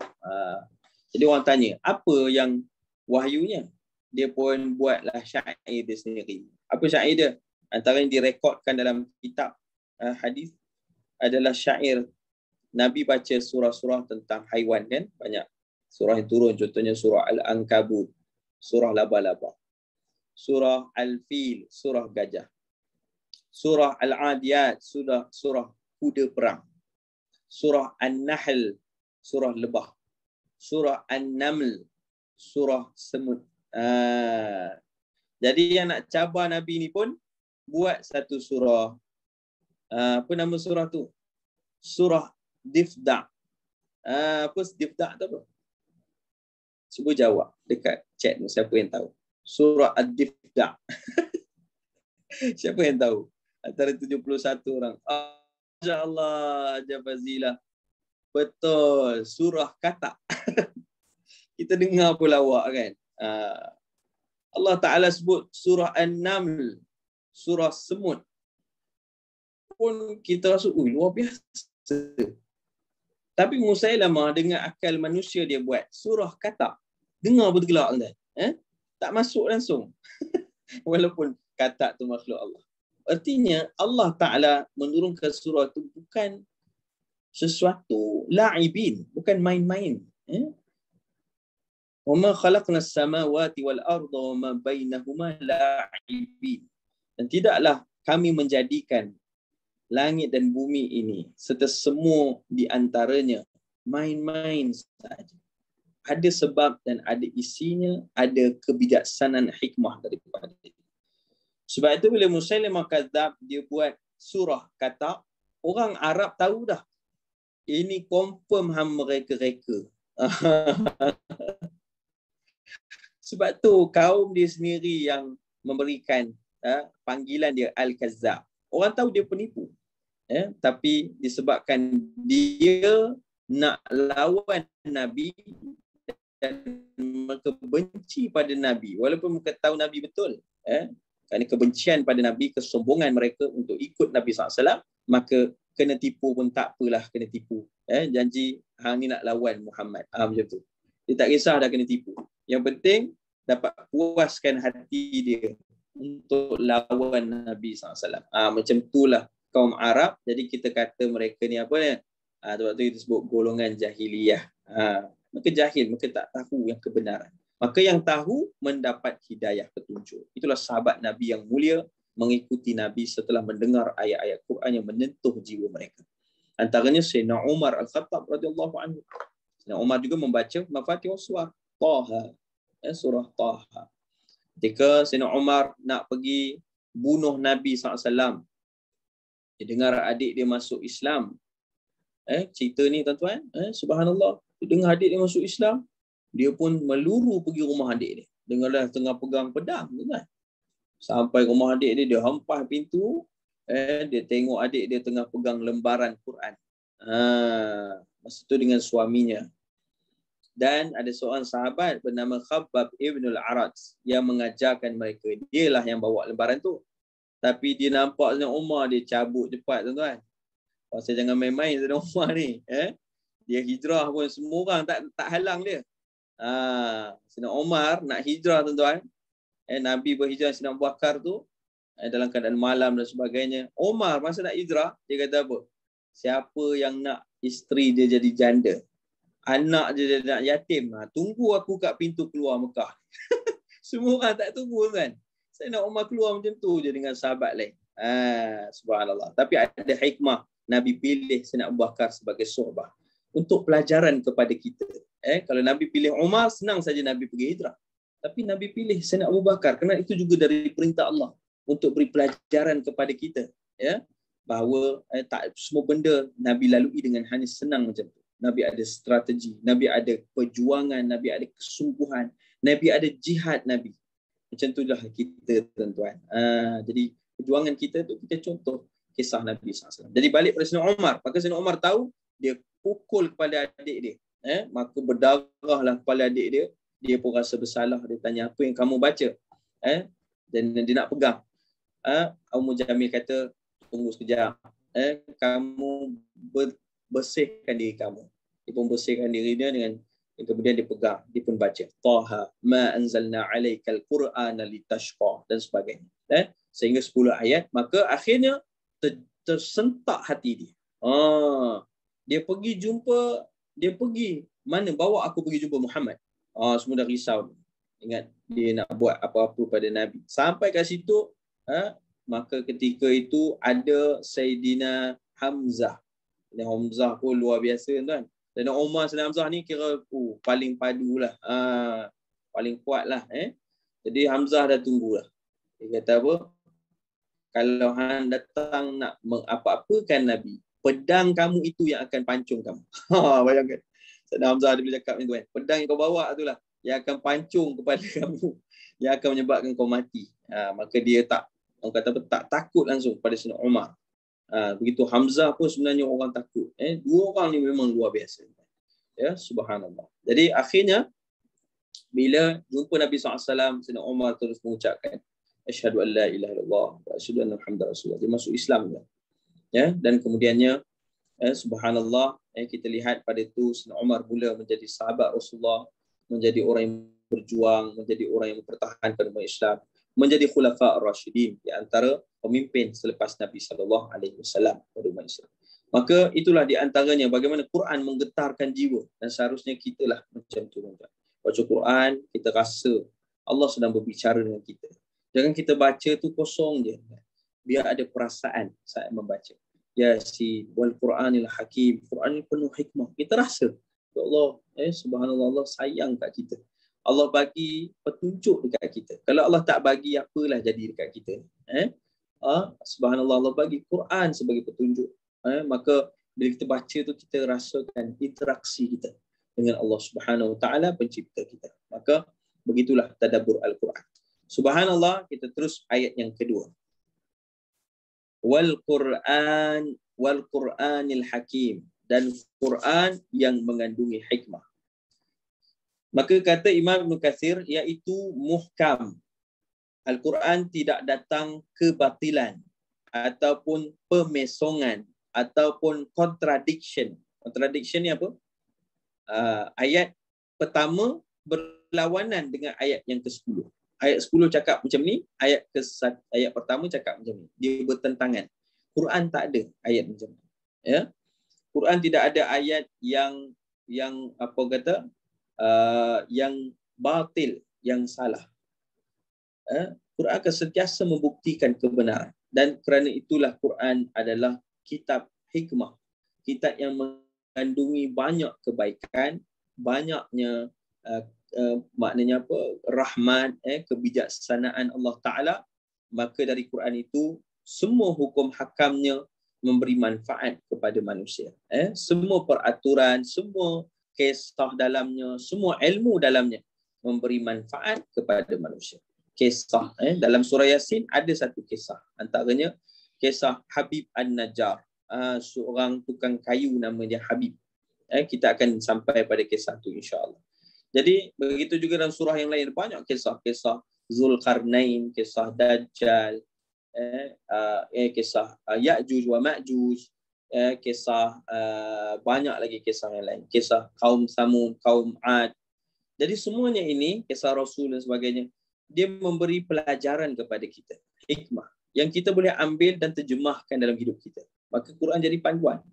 Jadi orang tanya, apa yang wahyunya? Dia pun buatlah syair dia sendiri. Apa syair dia? Antara yang direkodkan dalam kitab hadis adalah syair Nabi baca surah-surah tentang haiwan kan? Banyak surah yang turun, contohnya surah Al-Ankabut, surah Laba-Laba, surah Al-Fil, surah Gajah, surah Al-Adiyat, surah Kuda Perang, surah An-Nahl, surah Lebah, surah An-Naml, surah Semut. Jadi yang nak cabar Nabi ni pun buat satu surah. Apa nama surah tu? Surah Difda'. Apa Difda' tu apa? Cuba jawab dekat chat ni, siapa yang tahu. Surah Ad-Difda'. Siapa yang tahu? Antara 71 orang. Masya-Allah, Jabazilah. Betul, surah Katak. Kita dengar pun lawak kan. Allah Ta'ala sebut surah An-Naml, surah Semut. Pun kita rasa, luar biasa. Tapi Musailamah dengan akal manusia dia buat surah Katak. Dengar bergelak kan? Tak masuk langsung. Walaupun Katak tu makhluk Allah. Artinya Allah Ta'ala menurunkan surah tu bukan sesuatu la'ibin, bukan main-main. Wa ma khalaqnas samawati wal arda wa ma bainahuma la'ibin. Dan tidaklah kami menjadikan langit dan bumi ini serta semua di antaranya main-main saja. Ada sebab dan ada isinya, ada kebijaksanaan hikmah daripada itu. Sebab itu bila Musailamah Kadzab dia buat surah Katak, orang Arab tahu dah. Ini confirm mereka-reka. Sebab tu kaum dia sendiri yang memberikan panggilan dia Al-Kazzab. Orang tahu dia penipu. Tapi disebabkan dia nak lawan Nabi dan mereka benci pada Nabi. Walaupun mereka tahu Nabi betul. Kerana kebencian pada Nabi, kesombongan mereka untuk ikut Nabi SAW, maka kena tipu pun tak apalah, kena tipu. Janji hang ni nak lawan Muhammad. Macam tu. Dia tak kisah dah kena tipu. Yang penting dapat puaskan hati dia untuk lawan Nabi SAW. Macam itulah kaum Arab. Jadi kita kata mereka ni apa ni? Sebab tu kita sebut golongan jahiliyah. Mereka jahil, mereka tak tahu yang kebenaran. Maka yang tahu mendapat hidayah petunjuk. Itulah sahabat Nabi yang mulia mengikuti Nabi setelah mendengar ayat-ayat Quran yang menyentuh jiwa mereka. Antaranya Sayyidina Umar Al-Khattab radhiyallahu anhu. Sayyidina Umar juga membaca Mafathul Suwar, Taha, surah Taha. Ketika Sayyidina Umar nak pergi bunuh Nabi SAW, dia dengar adik dia masuk Islam. Cerita ni tuan-tuan, subhanallah, dia dengar adik dia masuk Islam, dia pun meluru pergi rumah adik dia. Dengar dah tengah pegang pedang, kan? Sampai rumah adik dia, dia hempah pintu, dia tengok adik dia tengah pegang lembaran Quran. Masa tu dengan suaminya. Dan ada seorang sahabat bernama Khabbab Ibn al-Arat yang mengajarkan mereka. Dialah yang bawa lembaran tu. Tapi dia nampak Sayyidina Umar, dia cabut cepat, tuan-tuan. Pasal jangan main-main Sayyidina Umar ni. Dia hijrah pun semua orang tak halang dia. Sayyidina Umar nak hijrah, tuan-tuan. Nabi berhijrah Sayyidina Abu Bakar tu dalam keadaan malam dan sebagainya. Umar masa nak hijrah, dia kata apa? Siapa yang nak isteri dia jadi janda, anak dia nak yatim, tunggu aku kat pintu keluar Mekah. Semua orang tak tunggu, kan? Sayyidina Umar keluar macam tu je dengan sahabat lain. Subhanallah. Tapi ada hikmah. Nabi pilih Sayyidina Abu Bakar sebagai suhbah. untuk pelajaran kepada kita. Kalau Nabi pilih Umar, senang saja Nabi pergi hijrah. Tapi Nabi pilih Sayyidina Abu Bakar kerana itu juga dari perintah Allah untuk beri pelajaran kepada kita, ya, bahawa tak semua benda Nabi lalui dengan hanya senang macam tu. Nabi ada strategi, Nabi ada perjuangan, Nabi ada kesungguhan, Nabi ada jihad Nabi. Macam itulah kita, tuan-tuan. Jadi perjuangan kita tu kita contoh kisah Nabi SAW. Jadi balik pada Sayyidina Umar, maka Sayyidina Umar tahu dia pukul kepada adik dia, maka berdarahlah kepala adik dia. Dia pun rasa bersalah, dia tanya, apa yang kamu baca? Dan dia nak pegang. Ummu Jamil kata, tunggu sekejap, kamu bersihkan diri kamu. Dia pun bersihkan diri dia dengan, kemudian dia pegang, dia pun baca Taha ma anzalna alaikal qur'ana litashqa dan sebagainya, sehingga 10 ayat. Maka akhirnya tersentak hati dia. Dia pergi mana, bawa aku pergi jumpa Muhammad. Semua dah risau, ingat dia nak buat apa-apa pada Nabi. Sampai kat situ, maka ketika itu ada Sayyidina Hamzah. Dan Hamzah pun luar biasa, tuan. Dan Umar Sayyidina Hamzah ni kira paling padulah, paling kuatlah. Jadi Hamzah dah tunggulah. Dia kata apa? Kalau hang datang nak mengapa-apakan Nabi, pedang kamu itu yang akan pancung kamu. Bayangkan. Sayyidina Hamzah dia boleh cakap ni, tuan. Pedang yang kau bawa itulah yang akan pancung kepada kamu, yang akan menyebabkan kau mati. Maka dia tak takut langsung pada Sayyidina Umar. Begitu Hamzah pun sebenarnya orang takut. Dua orang ni memang luar biasa. Ya, subhanallah. Jadi akhirnya bila jumpa Nabi SAW, Sayyidina Umar terus mengucapkan asyhadu an la ilaha illallah wa asyhadu anna Muhammadar Rasulullah. Dia masuk Islam. Ya, dan kemudiannya subhanallah, kita lihat pada itu Sayyidina Umar mula menjadi sahabat Rasulullah, menjadi orang yang berjuang, menjadi orang yang mempertahankan umat Islam, menjadi khulafa ar-rasyidin, di antara pemimpin selepas Nabi SAW pada umat Islam. Maka itulah di antaranya bagaimana Quran menggetarkan jiwa, dan seharusnya kita lah macam tu. Baca Quran, kita rasa Allah sedang berbicara dengan kita. Jangan kita baca tu kosong je. Biar ada perasaan saat membaca. Yasin wal Quranil Hakim. Quran penuh hikmah. Kita rasa, ya Allah, subhanallah, Allah sayang kat kita. Allah bagi petunjuk dekat kita. Kalau Allah tak bagi, apalah jadi dekat kita. Subhanallah, Allah bagi Quran sebagai petunjuk. Maka bila kita baca tu, kita rasakan interaksi kita dengan Allah Subhanahu Wa Taala, pencipta kita. Maka begitulah tadabbur Al-Quran. Subhanallah, kita terus ayat yang kedua. Wal Qur'anil Hakim, dan Quran yang mengandungi hikmah. Maka kata Imam Ibn Katsir, iaitu muhkam. Al-Quran tidak datang kebatilan ataupun pemesongan ataupun contradiction. Contradiction ni apa? Ayat pertama berlawanan dengan ayat yang ke-10. Ayat 10 cakap macam ni, ayat pertama cakap macam ni. Dia bertentangan. Quran tak ada ayat macam ni. Ya? Quran tidak ada ayat yang apa kata? Yang batil, yang salah. Quran akan sentiasa membuktikan kebenaran. Dan kerana itulah Quran adalah kitab hikmah. Kitab yang mengandungi banyak kebaikan, banyaknya maknanya apa? Rahmat, kebijaksanaan Allah Ta'ala. Maka dari Quran itu, semua hukum hakamnya memberi manfaat kepada manusia. Semua peraturan, semua kisah dalamnya, semua ilmu dalamnya memberi manfaat kepada manusia. Kisah dalam surah Yasin ada satu kisah, antaranya kisah Habib An-Najjar, seorang tukang kayu nama dia Habib. Kita akan sampai pada kisah tu insya-Allah. Jadi begitu juga dalam surah yang lain banyak kisah Zulkarnain, kisah Dajjal, kisah Ya'juj wa Ma'juj, kisah banyak lagi kisah yang lain, kisah kaum Samud, kaum Ad. Jadi semuanya ini kisah Rasul dan sebagainya, dia memberi pelajaran kepada kita, hikmah yang kita boleh ambil dan terjemahkan dalam hidup kita. Maka Quran jadi panduan.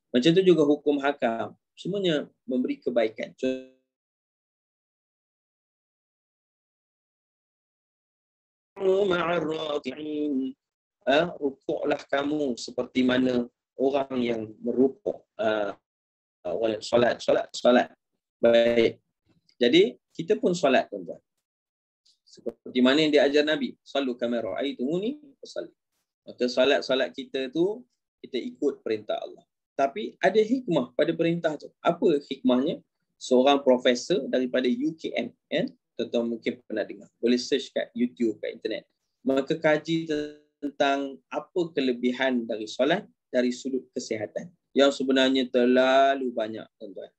Macam tu juga hukum hakam, semuanya memberi kebaikan. Rukuklah kamu seperti mana orang yang merukuk, Solat. Baik. Jadi kita pun solat, tuan-tuan. Seperti mana yang diajar Nabi, sallu kama ra'aitumuni usalli. Maka solat kita tu kita ikut perintah Allah. Tapi ada hikmah pada perintah tu. Apa hikmahnya? Seorang profesor daripada UKM, ya? Tuan-tuan mungkin pernah dengar. Boleh search kat YouTube, kat internet. Maka kaji tentang apa kelebihan dari solat dari sudut kesihatan. Yang sebenarnya terlalu banyak, tuan-tuan.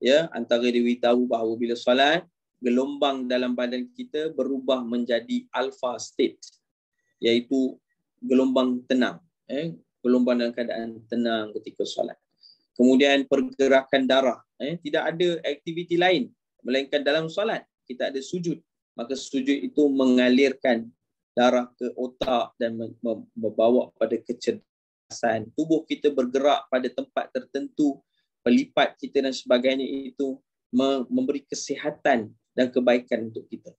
Ya, antara dia beritahu bahawa bila solat, gelombang dalam badan kita berubah menjadi alpha state, iaitu gelombang tenang. Gelombang dalam keadaan tenang ketika solat. Kemudian pergerakan darah. Tidak ada aktiviti lain melainkan dalam solat. Kita ada sujud. Maka sujud itu mengalirkan darah ke otak dan membawa pada kecerdasan. Tubuh kita bergerak pada tempat tertentu, pelipat kita dan sebagainya, itu memberi kesihatan dan kebaikan untuk kita.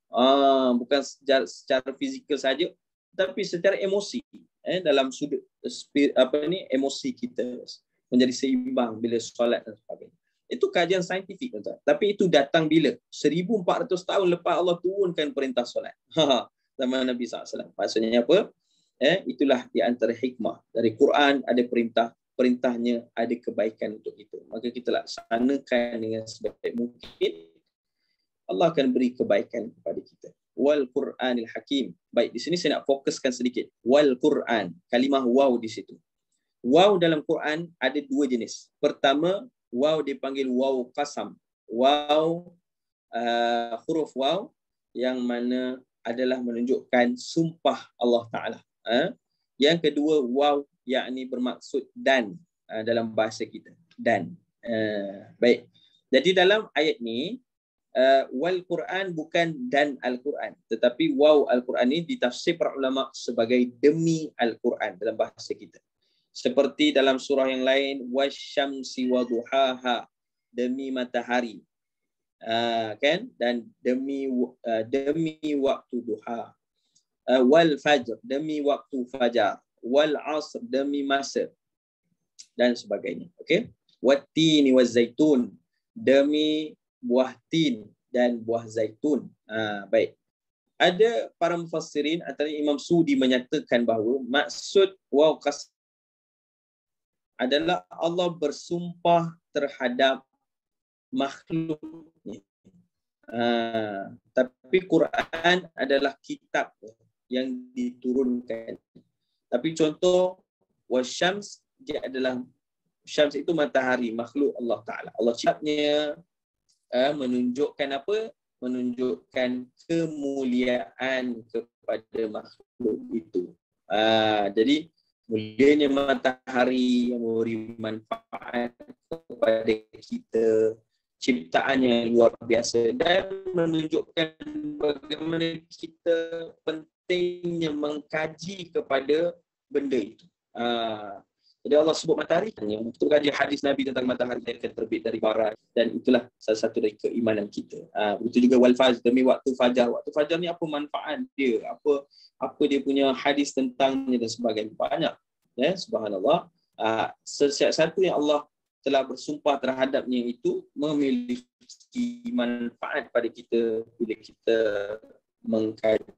Bukan secara fizikal saja, tapi secara emosi. Dalam sudut emosi kita menjadi seimbang bila solat dan sebagainya. Itu kajian saintifik, tuan-tuan. Tapi itu datang bila? 1400 tahun lepas Allah turunkan perintah solat. Zaman Nabi SAW. Maksudnya apa? Itulah di antara hikmah. Dari Quran ada perintahnya ada kebaikan untuk itu. Maka kita laksanakan dengan sebaik mungkin, Allah akan beri kebaikan kepada kita. Wal Quranil Hakim. Baik, di sini saya nak fokuskan sedikit. Wal Quran. Kalimah waw di situ. Waw dalam Quran ada dua jenis. Pertama, waw dipanggil waw qasam. Waw, huruf waw yang mana adalah menunjukkan sumpah Allah Ta'ala. Yang kedua, waw yakni bermaksud dan dalam bahasa kita. Dan. Baik. Jadi dalam ayat ni, wal Quran bukan dan Al-Quran. Tetapi waw Al-Quran ni ditafsir para ulama sebagai demi Al-Quran dalam bahasa kita. Seperti dalam surah yang lain, wasyamsi waduhaha, demi matahari. Kan? Dan demi waktu duha. Wal fajr, demi waktu fajar. Wal asr, demi masa. Dan sebagainya. Okey? Wattini wazzaitun, demi buah tin dan buah zaitun. Baik. Ada para mufassirin, antara Imam Sudi menyatakan bahawa maksud waw qasam adalah Allah bersumpah terhadap makhluknya. Tapi Quran adalah kitab yang diturunkan. Tapi contoh wasyams, dia adalah syams itu matahari, makhluk Allah Ta'ala. Allah ciptanya menunjukkan apa? Menunjukkan kemuliaan kepada makhluk itu. Jadi mulianya matahari yang memberi manfaat kepada kita, ciptaannya luar biasa, dan menunjukkan bagaimana kita pentingnya mengkaji kepada benda itu. Jadi Allah sebut matahari, betul kaji hadis Nabi tentang matahari yang akan terbit dari barat, dan itulah salah satu dari keimanan kita. Begitu juga wal fajr, demi waktu fajar. Waktu fajar ni apa manfaat dia? Apa dia punya hadis tentangnya dan sebagainya. Banyak. Ya, subhanallah. Satu yang Allah telah bersumpah terhadapnya itu memiliki manfaat pada kita bila kita mengkajinya.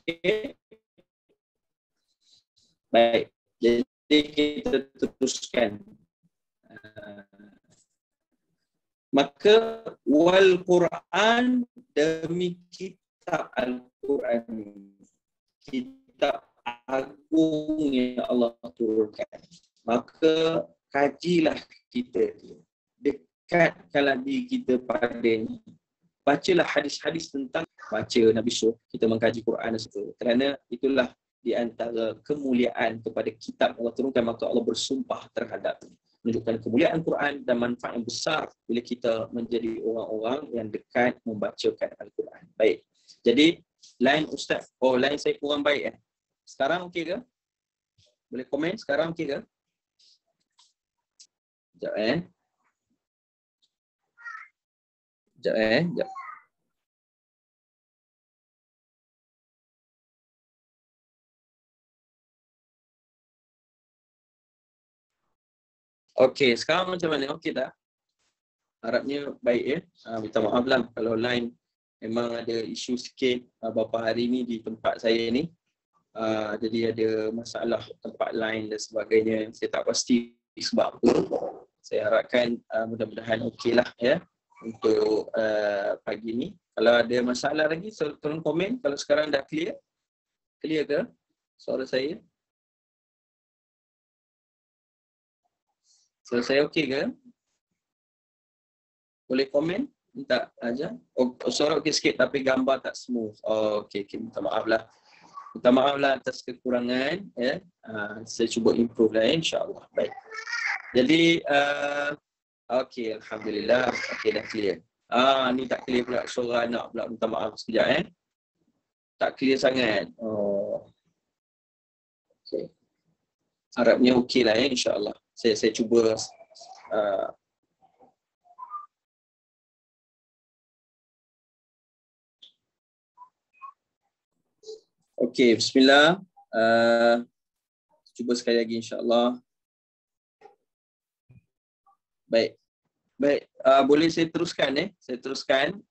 Okay. Baik. Jadi kita teruskan. Maka wal Quran, demi kitab Al-Quran, kitab agung yang Allah turunkan. Maka kajilah kita, dekatkanlah diri kita padanya. Bacalah hadis-hadis tentang, baca Nabi suruh kita mengkaji Quran itu. Kerana itulah di antara kemuliaan kepada kitab Allah turunkan, maka Allah bersumpah terhadapnya. Menunjukkan kemuliaan Quran dan manfaat yang besar bila kita menjadi orang-orang yang dekat membacakan Al-Quran. Baik. Jadi, line Ustaz. Line saya kurang baik. Sekarang okey ke? Boleh komen? Sekarang okey ke? Sekejap. Sekejap. Okey, sekarang macam mana? Okey tak? Harapnya baik ya. Minta maaf lah kalau line memang ada isu sikit beberapa hari ni di tempat saya ni. Jadi ada masalah tempat line dan sebagainya. Saya tak pasti sebab apa. Saya harapkan mudah-mudahan okey lah ya untuk pagi ni. Kalau ada masalah lagi, tolong komen. Kalau sekarang dah clear. Clear ke suara saya? Suara saya okey ke? Boleh komen? Minta aja. Suara okey sikit tapi gambar tak smooth. Okey. Minta maaf lah. Minta maaf lah atas kekurangan. Ya. Saya cuba improve lah insyaAllah. Baik. Jadi, okey. Alhamdulillah. Okey, dah clear. Ni tak clear pula. Suara anak pula. Minta maaf sekejap. Tak clear sangat. Okey. Harapnya okey lah insyaAllah. Saya cuba okey, bismillah. Cuba sekali lagi insyaAllah. Baik. Boleh saya teruskan Saya teruskan.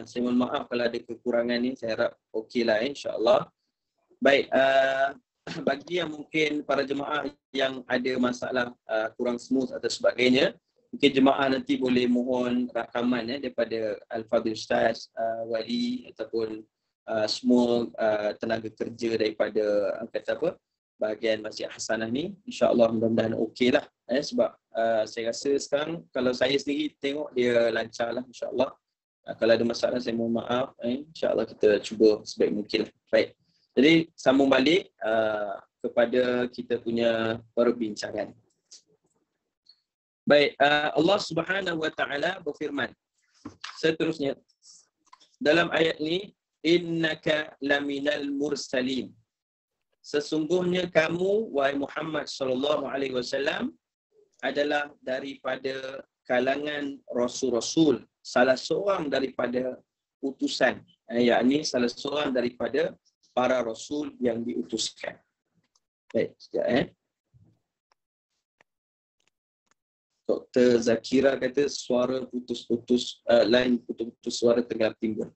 Saya mohon maaf kalau ada kekurangan ni. Saya harap okey lah insyaAllah. Baik. Bagi yang mungkin para jemaah yang ada masalah kurang smooth atau sebagainya, mungkin jemaah nanti boleh mohon rakaman daripada Al-Fadhil Ustaz, Wali ataupun semua tenaga kerja daripada bahagian Masjid Hasanah ni. InsyaAllah mudah-mudahan okey lah sebab saya rasa sekarang kalau saya sendiri tengok dia lancar lah insyaAllah. Kalau ada masalah saya mohon maaf. InsyaAllah kita cuba sebaik mungkin lah. Baik. Jadi sambung balik kepada kita punya perbincangan. Baik, Allah Subhanahu Wa Taala berfirman seterusnya dalam ayat ini, innaka laminal mursalin. Sesungguhnya kamu wahai Muhammad sallallahu alaihi wasallam adalah daripada kalangan rasul-rasul, salah seorang daripada utusan, yakni salah seorang daripada para rasul yang diutuskan. Baik, sekejap Dr. Zakira kata suara putus-putus, line putus-putus, suara tengah timbul.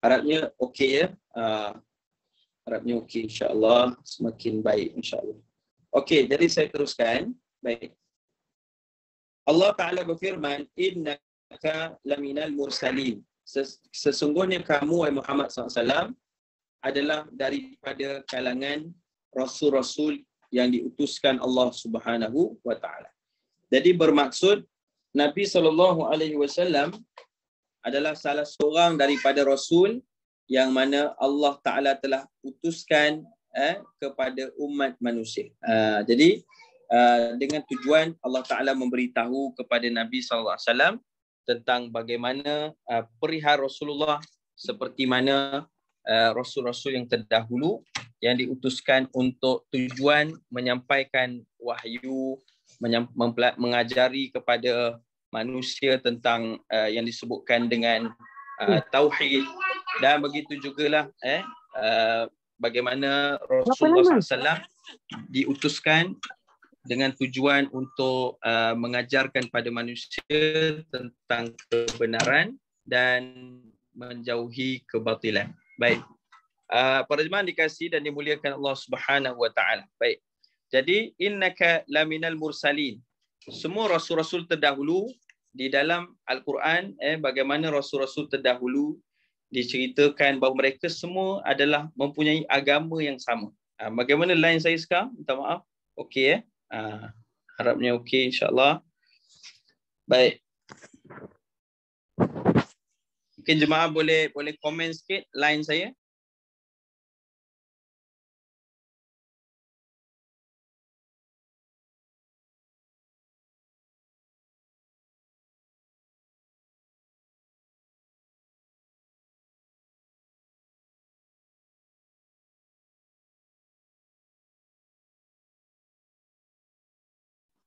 Harapnya okey ya. Harapnya okey insya-Allah, semakin baik insya-Allah. Okey, jadi saya teruskan. Baik. Allah Ta'ala berfirman, innaka laminal mursalin. Sesungguhnya kamu wahai Muhammad SAW adalah daripada kalangan rasul-rasul yang diutuskan Allah Subhanahu wa Ta'ala. Jadi bermaksud Nabi SAW adalah salah seorang daripada rasul yang mana Allah Ta'ala telah utuskan kepada umat manusia. Jadi dengan tujuan Allah Ta'ala memberitahu kepada Nabi SAW tentang bagaimana perihal Rasulullah, seperti mana rasul-rasul yang terdahulu yang diutuskan untuk tujuan menyampaikan wahyu, mengajari kepada manusia tentang yang disebutkan dengan tauhid, dan begitu jugalah bagaimana Rasulullah SAW diutuskan dengan tujuan untuk mengajarkan pada manusia tentang kebenaran dan menjauhi kebatilan. Baik. Para jemaah dikasihi dan dimuliakan Allah Subhanahu wa Ta'ala. Baik. Jadi innaka laminal mursalin. Semua rasul-rasul terdahulu di dalam Al-Quran, bagaimana rasul-rasul terdahulu diceritakan bahawa mereka semua adalah mempunyai agama yang sama. Bagaimana line saya sekarang? Minta maaf. Okey harapnya okey insya-Allah. Baik. Mungkin jemaah boleh komen sikit line saya.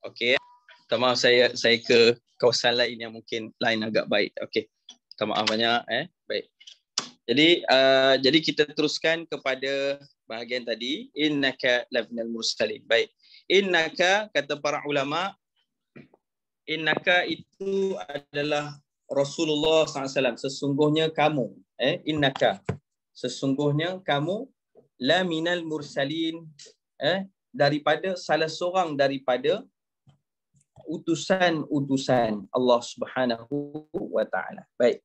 Okey. Minta maaf saya ke kawasan lain yang mungkin line agak baik. Okey. Minta maaf banyak Baik. Jadi kita teruskan kepada bahagian tadi, innaka laminal mursalin. Baik. Innaka, kata para ulama, innaka itu adalah Rasulullah SAW. Sesungguhnya kamu, innaka, sesungguhnya kamu la minal mursalin, daripada salah seorang daripada utusan-utusan Allah Subhanahu wa taala. Baik.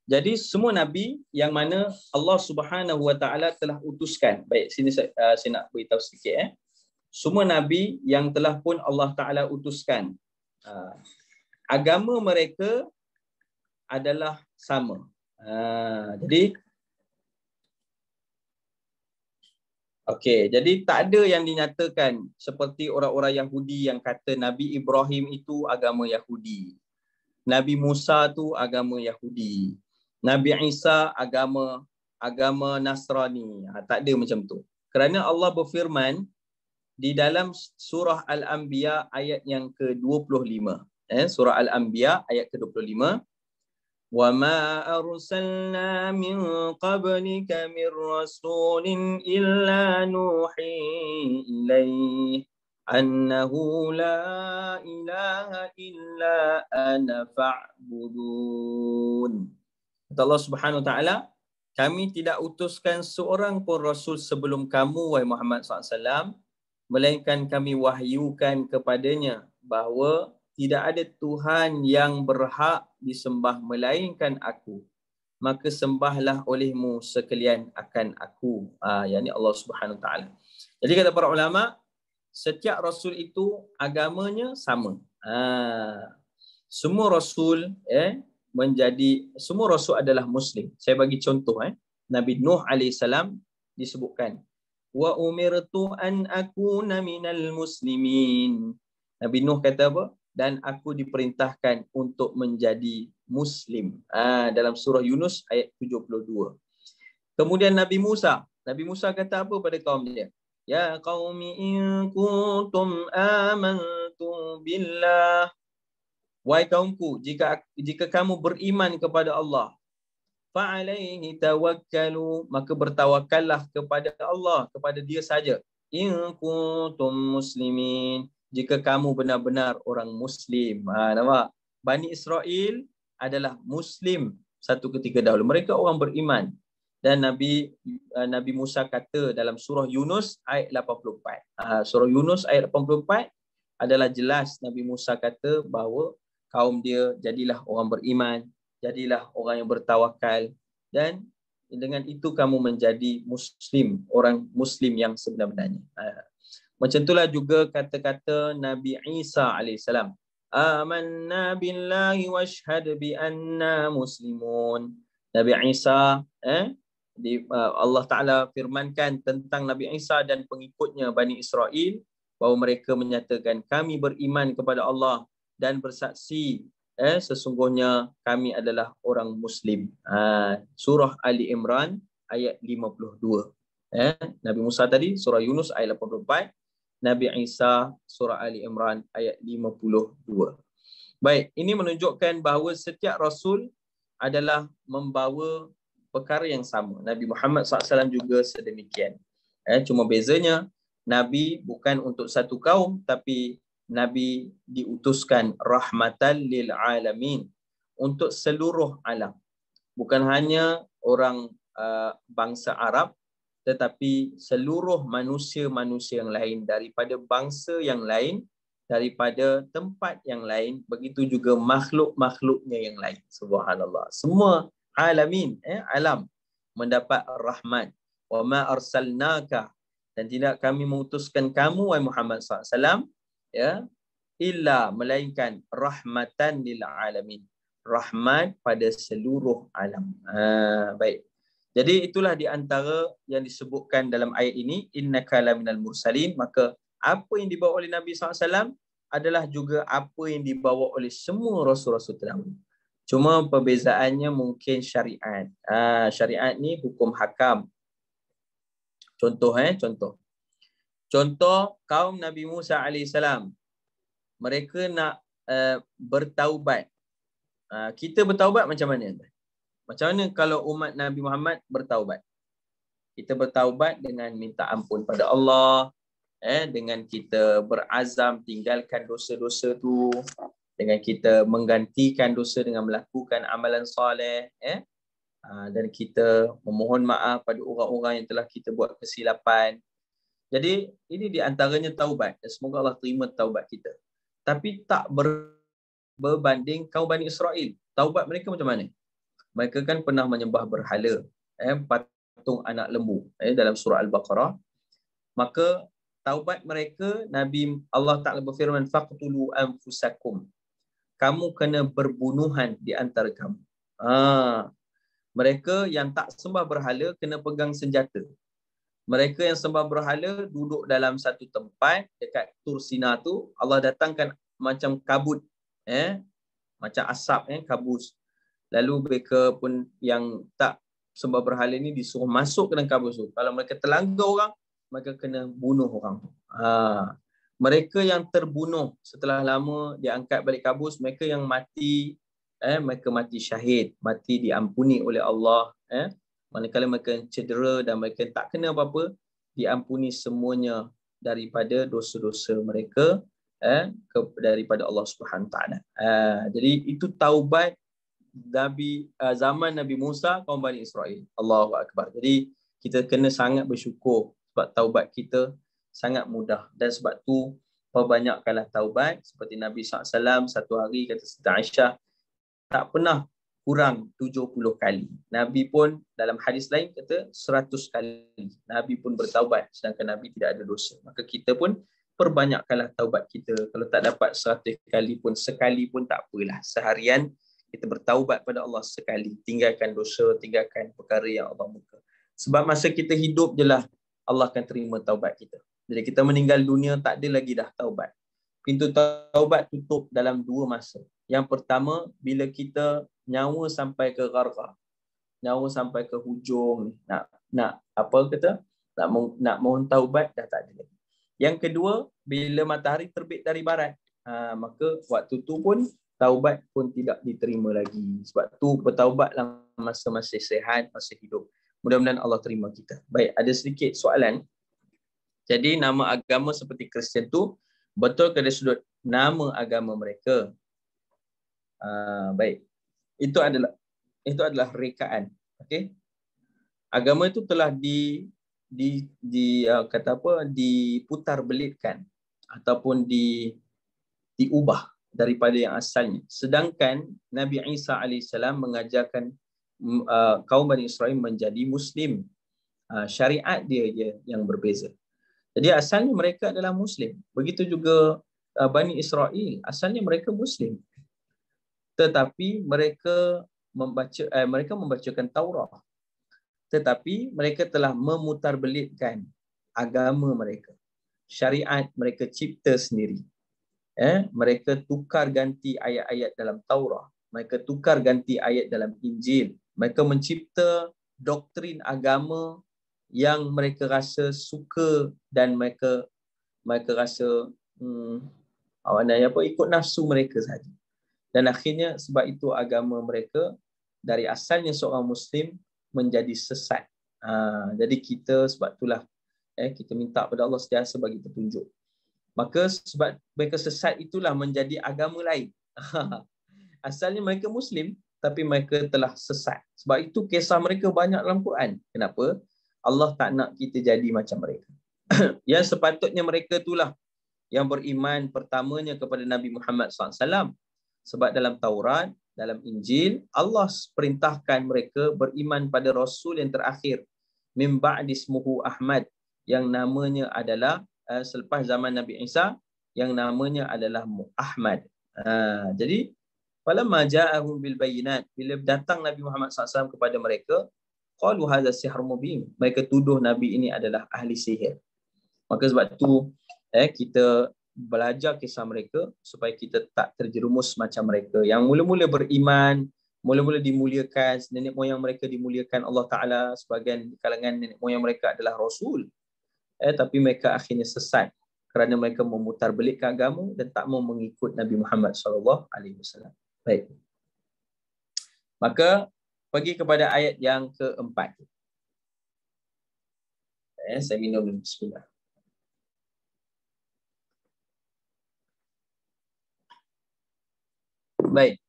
Jadi semua nabi yang mana Allah Subhanahu wa taala telah utuskan. Baik, sini saya nak beritahu sikit Semua nabi yang telah pun Allah taala utuskan, agama mereka adalah sama. Jadi okey, jadi tak ada yang dinyatakan seperti orang-orang Yahudi yang kata Nabi Ibrahim itu agama Yahudi. Nabi Musa tu agama Yahudi. Nabi Isa agama Nasrani. Tak ada macam tu. Kerana Allah berfirman di dalam surah Al-Anbiya ayat yang ke-25. Surah Al-Anbiya ayat ke-25. وَمَا أَرْسَلْنَا مِنْ قَبْلِكَ مِنْ رَسُولٍ إِلَّا نُوحِي إِلَيْهِ أَنَّهُ لَا إِلَهَ إِلَّا أَنَا فَاعْبُدُونِ. Kata Allah Subhanahu Wa Taala, kami tidak utuskan seorang pun Rasul sebelum kamu, wahai Muhammad SAW, melainkan kami wahyukan kepadanya bahawa tidak ada Tuhan yang berhak disembah melainkan aku. Maka sembahlah olehmu sekalian akan aku. Yani Allah Subhanahu Wa Taala. Jadi kata para ulama, setiap Rasul itu agamanya sama. Semua Rasul semua Rasul adalah Muslim. Saya bagi contoh. Nabi Nuh AS disebutkan, wa umirtu an akuna minal muslimin. Nabi Nuh kata apa? Dan aku diperintahkan untuk menjadi Muslim. Dalam surah Yunus ayat 72. Kemudian Nabi Musa kata apa pada kaum dia? Ya qaumi in kuntum amantum billah. Wahai kaumku, jika kamu beriman kepada Allah, fa'alaihi tawakkalu, maka bertawakallah kepada Allah, kepada Dia saja. In kuntum muslimin, jika kamu benar-benar orang Muslim. Nampak? Bani Israel adalah Muslim satu ketika dahulu. Mereka orang beriman. Dan Nabi Musa kata dalam surah Yunus ayat 84. Surah Yunus ayat 84 adalah jelas Nabi Musa kata bahawa kaum dia jadilah orang beriman, jadilah orang yang bertawakal, dan dengan itu kamu menjadi Muslim, orang Muslim yang sebenar-benarnya. Macam itulah juga kata-kata Nabi Isa AS. Amanna billahi washhad bi anna muslimun. Nabi Isa, Allah Ta'ala firmankan tentang Nabi Isa dan pengikutnya Bani Israel, bahawa mereka menyatakan kami beriman kepada Allah dan bersaksi sesungguhnya kami adalah orang Muslim. Surah Ali Imran ayat 52. Nabi Musa tadi surah Yunus ayat 84, Nabi Isa surah Ali Imran ayat 52. Baik, ini menunjukkan bahawa setiap Rasul adalah membawa perkara yang sama. Nabi Muhammad SAW juga sedemikian. Cuma bezanya Nabi bukan untuk satu kaum, tapi Nabi diutuskan rahmatan lil alamin, untuk seluruh alam. Bukan hanya orang bangsa Arab, tetapi seluruh manusia-manusia yang lain, daripada bangsa yang lain, daripada tempat yang lain, begitu juga makhluk-makhluknya yang lain. Subhanallah. Semua alamin, alam mendapat rahmat. Wa ma arsalnaka, dan tidak kami mengutuskan kamu wahai Muhammad SAW, illa, melainkan rahmatan lil alamin, rahmat pada seluruh alam. Baik. Jadi itulah di antara yang disebutkan dalam ayat ini, innaka laminal mursalin. Maka apa yang dibawa oleh Nabi SAW adalah juga apa yang dibawa oleh semua rasul-rasul terdahulu. Cuma perbezaannya mungkin syariat. Syariat ni hukum hakam. Contoh kaum Nabi Musa AS, mereka nak bertaubat. Kita bertaubat macam mana? Macam mana kalau umat Nabi Muhammad bertaubat? Kita bertaubat dengan minta ampun pada Allah, dengan kita berazam tinggalkan dosa-dosa tu, dengan kita menggantikan dosa dengan melakukan amalan soleh, dan kita memohon maaf pada orang-orang yang telah kita buat kesilapan. Jadi ini di antaranya taubat. Semoga Allah terima taubat kita. Tapi tak berbanding kaum Bani Israel. Taubat mereka macam mana? Mereka kan pernah menyembah berhala, patung anak lembu, dalam surah Al-Baqarah. Maka taubat mereka, Nabi Allah Ta'ala berfirman, faqtulu anfusakum. Kamu kena berbunuhan di antara kamu. Mereka yang tak sembah berhala kena pegang senjata. Mereka yang sembah berhala duduk dalam satu tempat dekat Tur Sina tu, Allah datangkan macam kabut, macam asap, kabus. Lalu mereka pun yang tak sembah berhala ni disuruh masuk ke dalam kabus tu. Kalau mereka terlanggar orang, mereka kena bunuh orang tu. Mereka yang terbunuh setelah lama diangkat balik kabus, mereka yang mati, mereka mati syahid, mati diampuni oleh Allah. Manakala mereka cedera dan mereka tak kena apa-apa, diampuni semuanya daripada dosa-dosa mereka daripada Allah Subhanahu Wa Taala. Jadi itu taubat zaman Nabi Musa kaum Bani Israel. Allahu Akbar. Jadi kita kena sangat bersyukur sebab taubat kita sangat mudah, dan sebab tu perbanyakkanlah taubat. Seperti Nabi SAW satu hari kata Siti Aisyah tak pernah kurang 70 kali. Nabi pun dalam hadis lain kata 100 kali. Nabi pun bertaubat sedangkan Nabi tidak ada dosa. Maka kita pun perbanyakkanlah taubat kita. Kalau tak dapat 100 kali pun, sekali pun tak apalah. Seharian kita bertaubat pada Allah sekali. Tinggalkan dosa, tinggalkan perkara yang Allah murka. Sebab masa kita hidup je lah Allah akan terima taubat kita. Jadi kita meninggal dunia tak ada lagi dah taubat. Pintu taubat tutup dalam 2 masa. Yang pertama, bila kita nyawa sampai ke gharqah, nyawa sampai ke hujung, nak apa kata, nak mohon taubat dah tak ada lagi. Yang kedua, bila matahari terbit dari barat, maka waktu tu pun taubat pun tidak diterima lagi. Sebab tu bertaubatlah masa masih sihat, masih hidup. Mudah-mudahan Allah terima kita. Baik, ada sedikit soalan. Jadi nama agama seperti Kristian tu betul ke dari sudut nama agama mereka? Baik. Itu adalah rekaan. Okey. Agama itu telah kata apa, diputar belitkan ataupun diubah daripada yang asalnya. Sedangkan Nabi Isa alaihissalam mengajarkan kaum Bani Israel menjadi Muslim. Syariat dia je yang berbeza. Jadi asalnya mereka adalah Muslim. Begitu juga Bani Israel, asalnya mereka Muslim. Tetapi mereka membacakan Taurat. Tetapi mereka telah memutarbelitkan agama mereka. Syariat mereka cipta sendiri. Mereka tukar ganti ayat-ayat dalam Taurat. Mereka tukar ganti ayat dalam Injil. Mereka mencipta doktrin agama yang mereka rasa suka dan mereka rasa ikut nafsu mereka saja. Dan akhirnya sebab itu agama mereka dari asalnya seorang Muslim menjadi sesat. Jadi kita sebab itulah kita minta pada Allah sentiasa bagi petunjuk. Maka sebab mereka sesat itulah menjadi agama lain. Asalnya mereka Muslim tapi mereka telah sesat. Sebab itu kisah mereka banyak dalam Quran. Kenapa? Allah tak nak kita jadi macam mereka. Yang sepatutnya mereka itulah yang beriman pertamanya kepada Nabi Muhammad SAW. Sebab dalam Taurat, dalam Injil, Allah perintahkan mereka beriman pada Rasul yang terakhir. Min ba'di ismuhu Ahmad. Yang namanya adalah, selepas zaman Nabi Isa, yang namanya adalah Ahmad. Jadi, falamma ja'ahum bil bayinat, bila datang Nabi Muhammad SAW kepada mereka, qalu hadza sihrun mubin. Mereka tuduh Nabi ini adalah ahli sihir. Maka sebab tu kita belajar kisah mereka supaya kita tak terjerumus macam mereka yang mula-mula beriman, mula-mula dimuliakan, nenek moyang mereka dimuliakan Allah Ta'ala, sebahagian kalangan nenek moyang mereka adalah Rasul, tapi mereka akhirnya sesat kerana mereka memutarbelikkan agama dan tak mau mengikut Nabi Muhammad SAW. Baik. Maka pergi kepada ayat yang keempat. Saya minum dulu. Bismillah. Baik.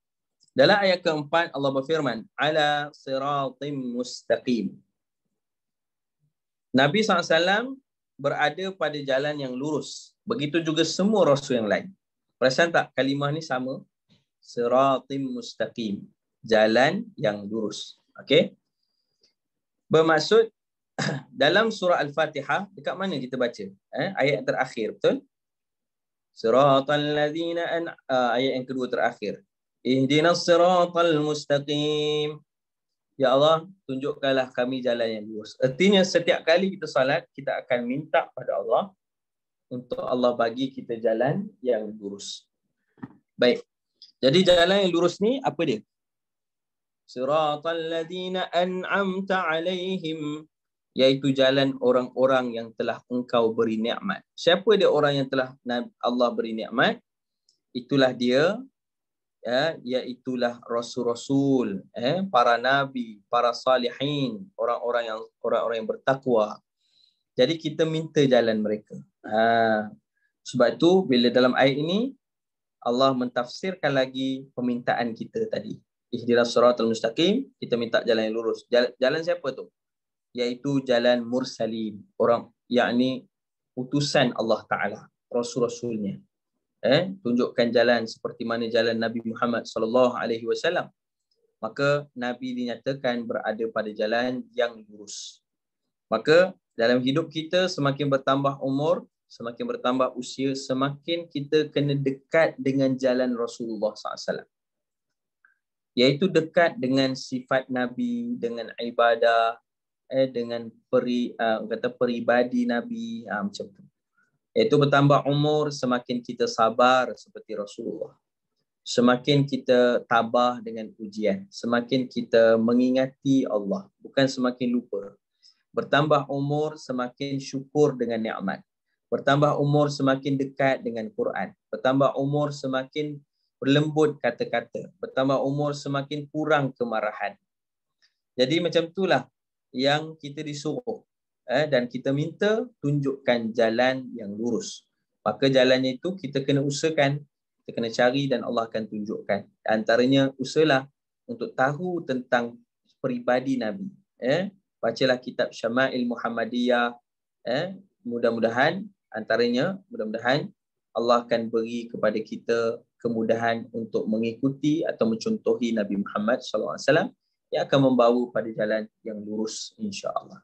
Dalam ayat keempat Allah berfirman, ala siratim mustaqim. Nabi SAW berada pada jalan yang lurus. Begitu juga semua rasul yang lain. Perasan tak kalimah ni sama? Siratim mustaqim. Jalan yang lurus. Okey? Bermaksud dalam surah Al-Fatihah, dekat mana kita baca? Ayat terakhir, betul? Siratal ladzina ayat yang kedua terakhir. Ihdinas siratal mustaqim. Ya Allah, tunjukkanlah kami jalan yang lurus. Artinya setiap kali kita salat, kita akan minta pada Allah untuk Allah bagi kita jalan yang lurus. Baik. Jadi jalan yang lurus ni apa dia? Siratal ladzina an'amta alaihim, iaitu jalan orang-orang yang telah engkau beri nikmat. Siapa dia orang yang telah Allah beri nikmat? Itulah dia, iaitulah rasul-rasul, para nabi, para salihin, orang-orang yang bertakwa. Jadi kita minta jalan mereka. Sebab itu bila dalam ayat ini Allah mentafsirkan lagi permintaan kita tadi. Ihdinas siratal mustaqim, kita minta jalan yang lurus. Jalan siapa tu? Iaitu jalan mursalin, orang yakni utusan Allah Taala, rasul-rasulnya. Tunjukkan jalan seperti mana jalan Nabi Muhammad sallallahu alaihi wasallam. Maka Nabi dinyatakan berada pada jalan yang lurus. Maka dalam hidup kita semakin bertambah umur, semakin bertambah usia, semakin kita kena dekat dengan jalan Rasulullah SAW. Iaitu dekat dengan sifat Nabi, dengan ibadah, dengan peribadi Nabi, macam tu. Iaitu bertambah umur, semakin kita sabar seperti Rasulullah. Semakin kita tabah dengan ujian. Semakin kita mengingati Allah. Bukan semakin lupa. Bertambah umur, semakin syukur dengan nikmat. Bertambah umur, semakin dekat dengan Quran. Bertambah umur, semakin berlembut kata-kata. Bertambah umur, semakin kurang kemarahan. Jadi macam itulah yang kita disuruh. Dan kita minta tunjukkan jalan yang lurus. Maka jalannya itu kita kena usahakan, kita kena cari dan Allah akan tunjukkan. Antaranya usahalah untuk tahu tentang peribadi Nabi. Bacalah kitab Syama'il Muhammadiyah. Mudah-mudahan Allah akan beri kepada kita kemudahan untuk mengikuti atau mencontohi Nabi Muhammad SAW yang akan membawa pada jalan yang lurus insya-Allah.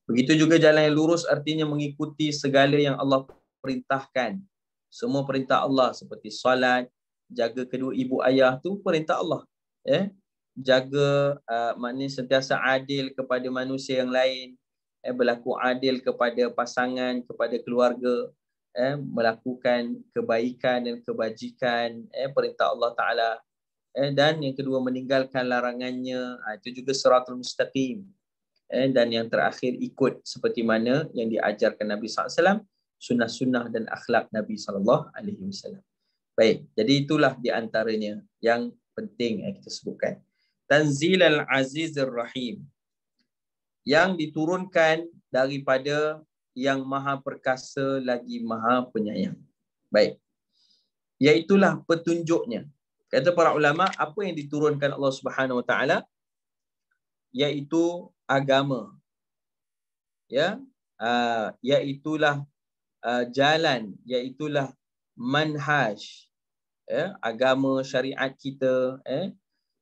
Begitu juga jalan yang lurus artinya mengikuti segala yang Allah perintahkan. Semua perintah Allah seperti solat, jaga kedua ibu ayah tu perintah Allah. Jaga maknanya sentiasa adil kepada manusia yang lain, berlaku adil kepada pasangan, kepada keluarga, melakukan kebaikan dan kebajikan, perintah Allah Ta'ala. Dan yang kedua meninggalkan larangannya, itu juga siratul mustaqim. Dan yang terakhir ikut seperti mana yang diajarkan Nabi SAW, sunnah-sunnah dan akhlak Nabi SAW. Baik, jadi itulah di antaranya yang penting yang kita sebutkan. Tanzilal Azizir Rahim, yang diturunkan daripada yang maha perkasa lagi maha penyayang. Baik, iaitulah petunjuknya. Kata para ulama, apa yang diturunkan Allah Subhanahu Wa Taala iaitu agama, iaitulah jalan, iaitulah manhaj, agama syariat kita,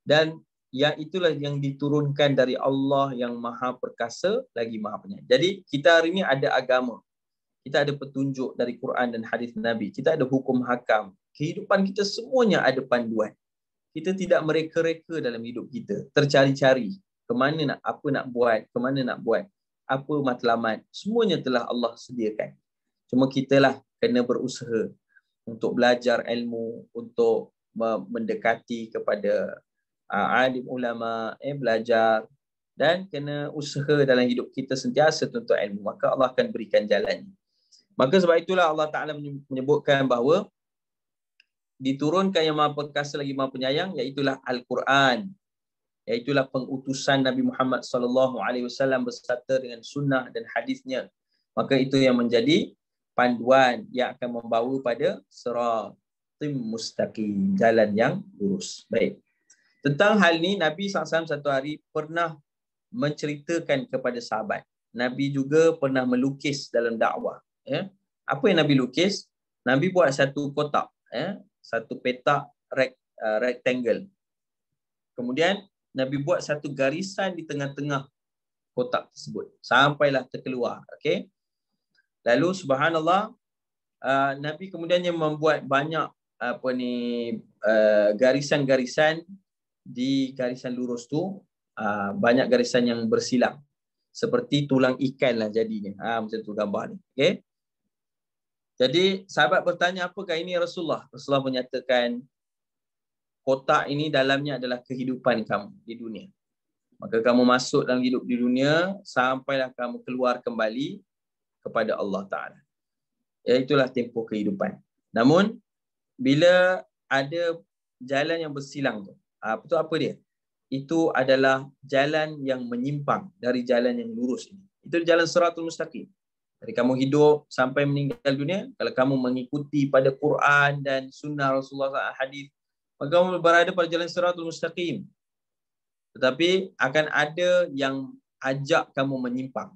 dan yang itulah yang diturunkan dari Allah yang maha perkasa lagi maha penyayang. Jadi kita hari ini ada agama, kita ada petunjuk dari Quran dan hadis Nabi, kita ada hukum hakam, kehidupan kita semuanya ada panduan. Kita tidak mereka-reka dalam hidup kita, tercari-cari ke mana apa nak buat, ke mana nak buat, apa matlamat, semuanya telah Allah sediakan. Cuma kitalah kena berusaha untuk belajar ilmu, untuk mendekati kepada alim ulama, belajar, dan kena usaha dalam hidup kita sentiasa tuntut ilmu, maka Allah akan berikan jalannya. Maka sebab itulah Allah Ta'ala menyebutkan bahawa diturunkan yang maha perkasa lagi maha penyayang, iaitulah Al-Quran, iaitulah pengutusan Nabi Muhammad SAW beserta dengan sunnah dan hadisnya. Maka itu yang menjadi panduan yang akan membawa pada sirat. siratim mustaqim, jalan yang lurus. Baik. Tentang hal ni Nabi SAW satu hari pernah menceritakan kepada sahabat. Nabi juga pernah melukis dalam dakwah. Ya. Apa yang Nabi lukis? Nabi buat satu kotak, ya, satu petak rectangle. Kemudian Nabi buat satu garisan di tengah-tengah kotak tersebut sampailah terkeluar. Okey. Lalu subhanallah, Nabi kemudiannya membuat banyak garisan-garisan di garisan lurus tu, banyak garisan yang bersilang seperti tulang ikan lah jadinya. Macam tu gambar ni. Okey. Jadi sahabat bertanya, apakah ini Rasulullah? Rasulullah menyatakan, kotak ini dalamnya adalah kehidupan kamu di dunia. Maka kamu masuk dalam hidup di dunia sampailah kamu keluar kembali kepada Allah Ta'ala. Ya, itulah tempoh kehidupan. Namun bila ada jalan yang bersilang tu, betul apa dia? Itu adalah jalan yang menyimpang dari jalan yang lurus ini. Itu jalan siratul mustaqim. Dari kamu hidup sampai meninggal dunia, kalau kamu mengikuti pada Quran dan sunnah Rasulullah SAW, hadis, maka kamu berada pada jalan siratul mustaqim. Tetapi akan ada yang ajak kamu menyimpang.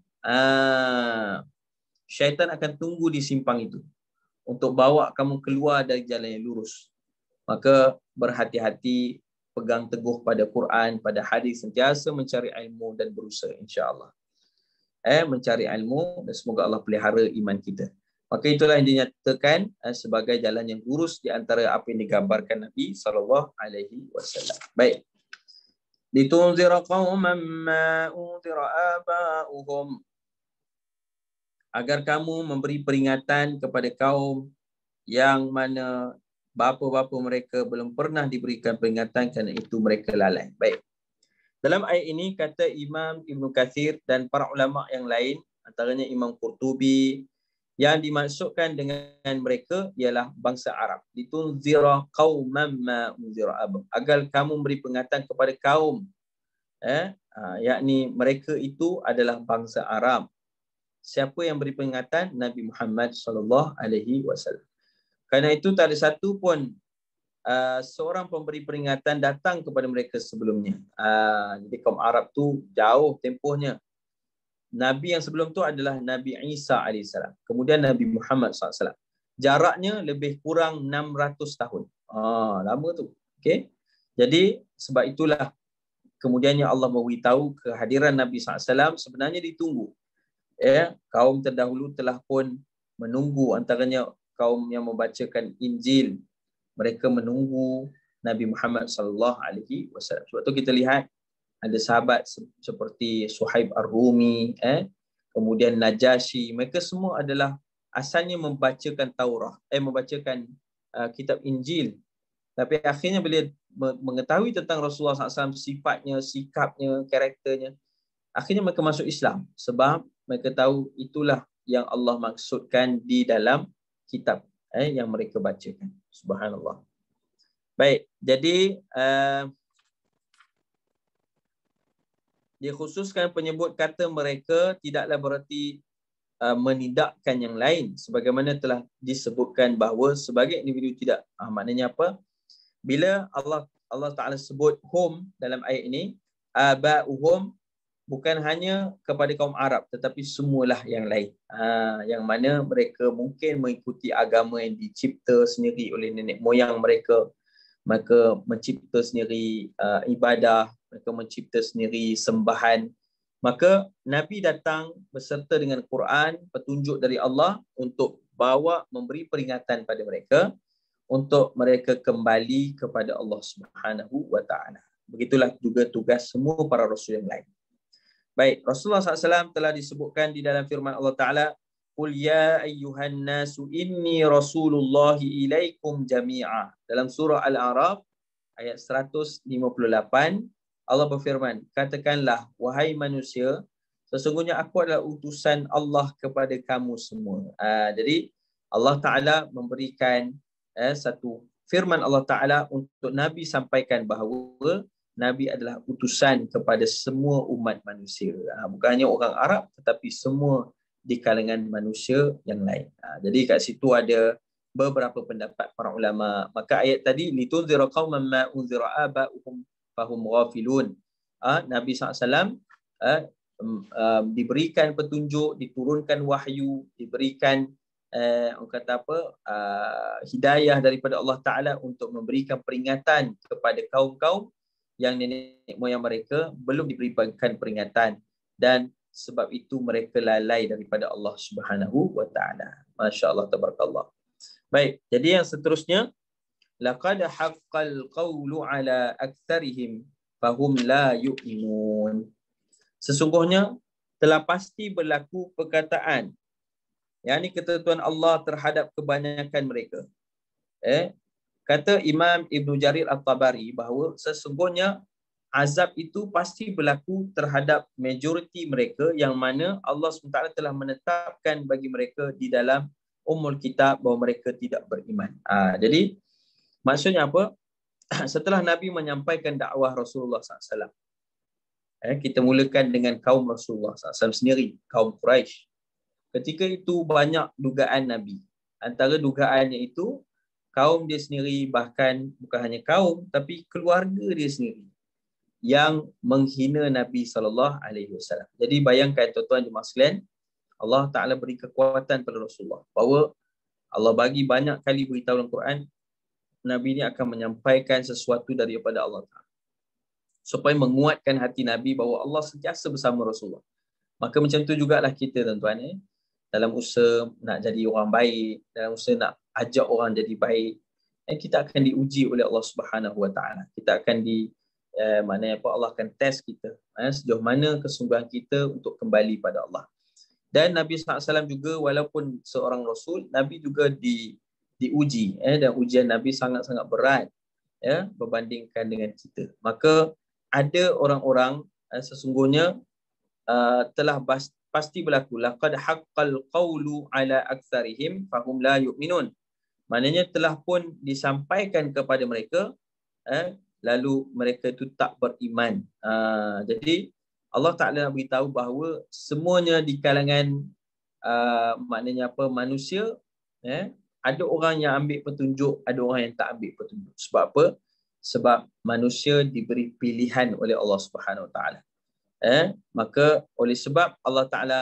Syaitan akan tunggu di simpang itu untuk bawa kamu keluar dari jalan yang lurus. Maka berhati-hati, pegang teguh pada Quran, pada hadis, sentiasa mencari ilmu dan berusaha, insya-Allah. Mencari ilmu dan semoga Allah pelihara iman kita. Maka itulah yang dinyatakan sebagai jalan yang lurus di antara apa yang digambarkan Nabi SAW. Baik. Litunzira qauman ma unzira aba'uhum, agar kamu memberi peringatan kepada kaum yang mana bapa-bapa mereka belum pernah diberikan peringatan kerana itu mereka lalai. Baik. Dalam ayat ini kata Imam Ibn Kathir dan para ulama yang lain, antaranya Imam Qurtubi, yang dimaksudkan dengan mereka ialah bangsa Arab. Litunzira qauman ma unzira aba'uhum, agar kamu memberi peringatan kepada kaum, yakni mereka itu adalah bangsa Arab. Siapa yang beri peringatan? Nabi Muhammad SAW. Kerana itu tak ada satu pun seorang pemberi peringatan datang kepada mereka sebelumnya. Jadi kaum Arab tu jauh tempohnya. Nabi yang sebelum tu adalah Nabi Isa AS. Kemudian Nabi Muhammad SAW. Jaraknya lebih kurang 600 tahun. Lama tu. Okay? Jadi sebab itulah kemudiannya Allah memberitahu kehadiran Nabi SAW sebenarnya ditunggu. Kaum terdahulu telah pun menunggu, antaranya kaum yang membacakan Injil. Mereka menunggu Nabi Muhammad SAW. Sebab tu kita lihat ada sahabat seperti Suhaib Ar-Rumi, kemudian Najasyi, mereka semua adalah asalnya membacakan Taurah, membacakan kitab Injil. Tapi akhirnya bila mengetahui tentang Rasulullah SAW, sifatnya, sikapnya, karakternya, akhirnya mereka masuk Islam sebab mereka tahu itulah yang Allah maksudkan di dalam kitab yang mereka bacakan. Subhanallah. Baik, jadi dikhususkan penyebut kata mereka tidaklah berarti menidakkan yang lain, sebagaimana telah disebutkan bahawa sebagai individu tidak. Maknanya apa? Bila Allah Ta'ala sebut hum dalam ayat ini, aba'uhum, bukan hanya kepada kaum Arab tetapi semualah yang lain, yang mana mereka mungkin mengikuti agama yang dicipta sendiri oleh nenek moyang mereka. Mereka mencipta sendiri ibadah, mereka mencipta sendiri sembahan. Maka Nabi datang beserta dengan Quran, petunjuk dari Allah untuk bawa memberi peringatan pada mereka untuk mereka kembali kepada Allah Subhanahu wa Ta'ala. Begitulah juga tugas semua para rasul yang lain. Baik, Rasulullah SAW telah disebutkan di dalam firman Allah Ta'ala, Qul ya ayyuhan nasu inni rasulullahi ilaikum jami'a. Dalam surah Al-A'raf ayat 158, Allah berfirman, katakanlah wahai manusia, sesungguhnya aku adalah utusan Allah kepada kamu semua. Jadi Allah Ta'ala memberikan satu firman Allah Ta'ala untuk Nabi sampaikan bahawa Nabi adalah utusan kepada semua umat manusia. Bukan hanya orang Arab tetapi semua di kalangan manusia yang lain. Jadi kat situ ada beberapa pendapat para ulama. Maka ayat tadi litunzira qauman ma unzira aba'uhum fahum ghafilun. Nabi SAW diberikan petunjuk, diturunkan wahyu, diberikan orang kata apa, hidayah daripada Allah Ta'ala untuk memberikan peringatan kepada kaum-kaum yang nenek moyang mereka belum diberikan peringatan, dan sebab itu mereka lalai daripada Allah Subhanahu wa Ta'ala. Masya-Allah, tabarakallah. Baik, jadi yang seterusnya, laqad haqqal qawlu ala aktsarihim fahum la yu'minun. Sesungguhnya telah pasti berlaku perkataan, yakni ketentuan Allah terhadap kebanyakan mereka. Kata Imam Ibn Jarir At-Tabari bahawa sesungguhnya azab itu pasti berlaku terhadap majoriti mereka, yang mana Allah SWT telah menetapkan bagi mereka di dalam Ummul Kitab bahawa mereka tidak beriman. Jadi maksudnya apa? Setelah Nabi menyampaikan dakwah Rasulullah SAW, kita mulakan dengan kaum Rasulullah SAW sendiri, kaum Quraisy. Ketika itu banyak dugaan Nabi. Antara dugaannya itu, kaum dia sendiri, bahkan bukan hanya kaum, tapi keluarga dia sendiri yang menghina Nabi SAW. Jadi bayangkan tuan-tuan jemaah sekalian, Allah Ta'ala beri kekuatan pada Rasulullah, bahawa Allah bagi banyak kali beritahu dalam Quran, Nabi ini akan menyampaikan sesuatu daripada Allah Ta'ala, supaya menguatkan hati Nabi bahawa Allah sentiasa bersama Rasulullah. Maka macam tu jugalah kita tuan-tuan, dalam usaha nak jadi orang baik, dalam usaha nak ajak orang jadi baik, kita akan diuji oleh Allah Subhanahu Wa Ta'ala. Kita akan maknanya apa, Allah akan test kita, sejauh mana kesungguhan kita untuk kembali pada Allah. Dan Nabi SAW juga, walaupun seorang Rasul, Nabi juga diuji, dan ujian Nabi sangat-sangat berat, berbandingkan dengan kita. Maka ada orang-orang sesungguhnya telah pasti berlaku, laqad haqqal qawlu ala aktsarihim fahum la yu'minun. Maknanya telah pun disampaikan kepada mereka, lalu mereka itu tak beriman. Jadi Allah Ta'ala nak beritahu bahawa semuanya di kalangan maknanya apa, manusia, ada orang yang ambil petunjuk, ada orang yang tak ambil petunjuk. Sebab apa? Sebab manusia diberi pilihan oleh Allah Subhanahu Wa Ta'ala. Maka oleh sebab Allah Ta'ala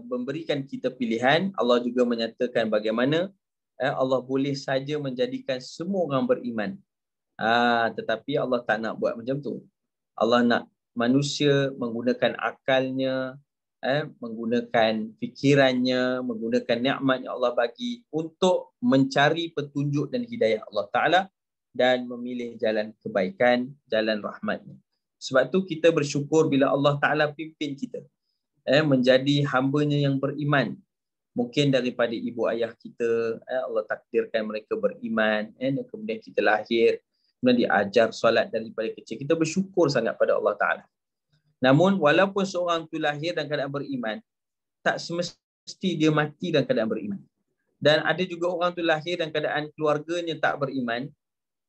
memberikan kita pilihan, Allah juga menyatakan bagaimana Allah boleh saja menjadikan semua orang beriman. Tetapi Allah tak nak buat macam tu. Allah nak manusia menggunakan akalnya, menggunakan fikirannya, menggunakan nikmat yang Allah bagi untuk mencari petunjuk dan hidayah Allah Ta'ala dan memilih jalan kebaikan, jalan rahmatnya. Sebab tu kita bersyukur bila Allah Ta'ala pimpin kita menjadi hambanya yang beriman. Mungkin daripada ibu ayah kita, Allah takdirkan mereka beriman, dan kemudian kita lahir, kemudian diajar solat daripada kecil. Kita bersyukur sangat pada Allah Ta'ala. Namun walaupun seorang tu lahir dalam keadaan beriman, tak semesti dia mati dalam keadaan beriman. Dan ada juga orang tu lahir dalam keadaan keluarganya tak beriman,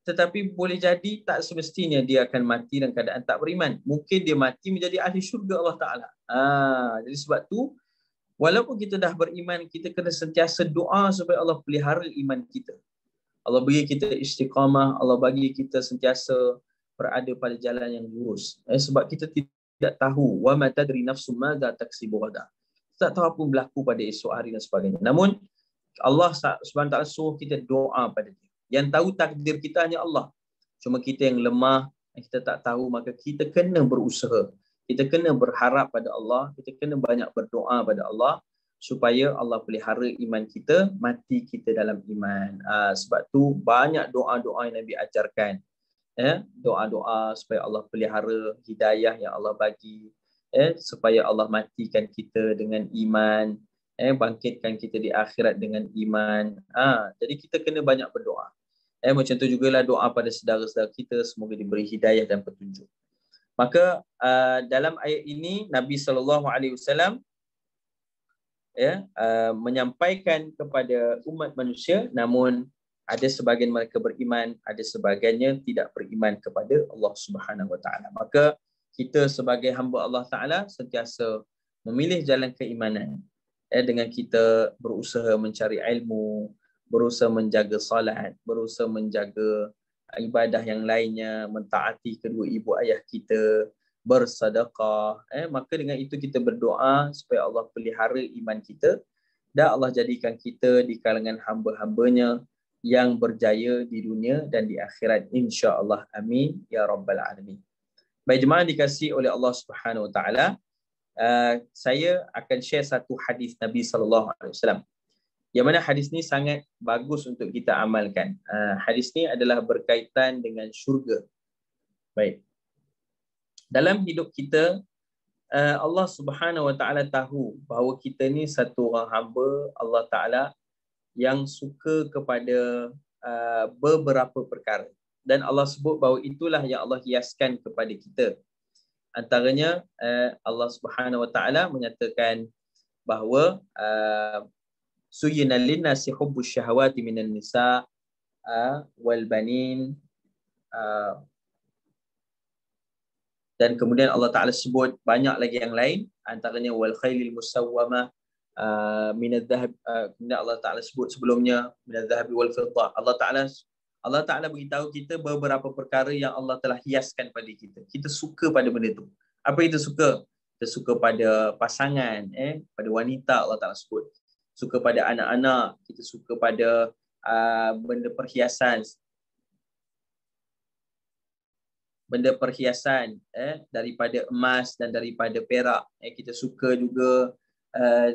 tetapi boleh jadi tak semestinya dia akan mati dalam keadaan tak beriman. Mungkin dia mati menjadi ahli syurga Allah Ta'ala. Jadi sebab tu, walaupun kita dah beriman, kita kena sentiasa doa supaya Allah pelihara iman kita. Allah bagi kita istiqamah, Allah bagi kita sentiasa berada pada jalan yang lurus. Sebab kita tidak tahu, wa ma tadri nafsum madza taksibu ghadan. Tak tahu apa berlaku pada esok hari dan sebagainya. Namun Allah Subhanahu Wa Ta'ala suruh kita doa pada dia. Yang tahu takdir kita hanya Allah. Cuma kita yang lemah, kita tak tahu, maka kita kena berusaha. Kita kena berharap pada Allah, kita kena banyak berdoa pada Allah supaya Allah pelihara iman kita, mati kita dalam iman. Sebab tu banyak doa-doa yang Nabi ajarkan. Doa-doa supaya Allah pelihara hidayah yang Allah bagi, supaya Allah matikan kita dengan iman, bangkitkan kita di akhirat dengan iman. Jadi kita kena banyak berdoa. Macam tu jugalah doa pada saudara-saudara kita, semoga diberi hidayah dan petunjuk. Maka dalam ayat ini Nabi SAW menyampaikan kepada umat manusia, namun ada sebahagian mereka beriman, ada sebahagiannya tidak beriman kepada Allah Subhanahu Wa Ta'ala. Maka kita sebagai hamba Allah Ta'ala sentiasa memilih jalan keimanan, dengan kita berusaha mencari ilmu, berusaha menjaga salat, berusaha menjaga ibadah yang lainnya, mentaati kedua ibu ayah kita, bersedekah, maka dengan itu kita berdoa supaya Allah pelihara iman kita dan Allah jadikan kita di kalangan hamba-hambanya yang berjaya di dunia dan di akhirat, insya-Allah. Amin ya rabbal alamin. Baik jemaah dikasihi oleh Allah Subhanahu Wa Taala, saya akan share satu hadis Nabi sallallahu alaihi wasallam. Yang mana hadis ni sangat bagus untuk kita amalkan. Hadis ni adalah berkaitan dengan syurga. Baik. Dalam hidup kita, Allah Subhanahu Wa Taala tahu bahawa kita ni satu orang hamba Allah Taala yang suka kepada beberapa perkara. Dan Allah sebut bahawa itulah yang Allah hiaskan kepada kita. Antaranya Allah Subhanahu Wa Taala menyatakan bahawa suyina linnasi hubbus syahawati minan nisa wal banin, dan kemudian Allah Taala sebut banyak lagi yang lain, antaranya wal khailil musawwamah minadh dhahab. Kemudian Allah Taala sebut sebelumnya minadh dhahabi wal fiddah. Allah Ta'ala beritahu kita beberapa perkara yang Allah telah hiaskan pada kita. Kita suka pada benda tu. Apa kita suka? Kita suka pada pasangan, pada wanita Allah Ta'ala sebut. Suka pada anak-anak. Kita suka pada benda perhiasan. Benda perhiasan daripada emas dan daripada perak. Kita suka juga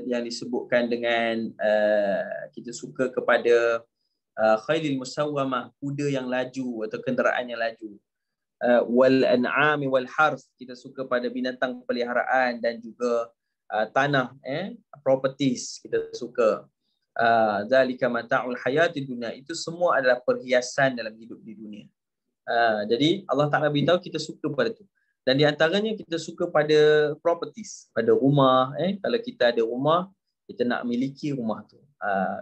yang disebutkan dengan kita suka kepada khailil musawwamah, kuda yang laju atau kenderaan yang laju, wal an'ami wal harth, kita suka pada binatang peliharaan dan juga tanah, properties kita suka. Zalika mata'ul hayatid dunya, itu semua adalah perhiasan dalam hidup di dunia. Jadi Allah Ta'ala beritahu kita suka pada itu. Dan di antaranya kita suka pada properties, pada rumah. Kalau kita ada rumah, kita nak miliki rumah tu.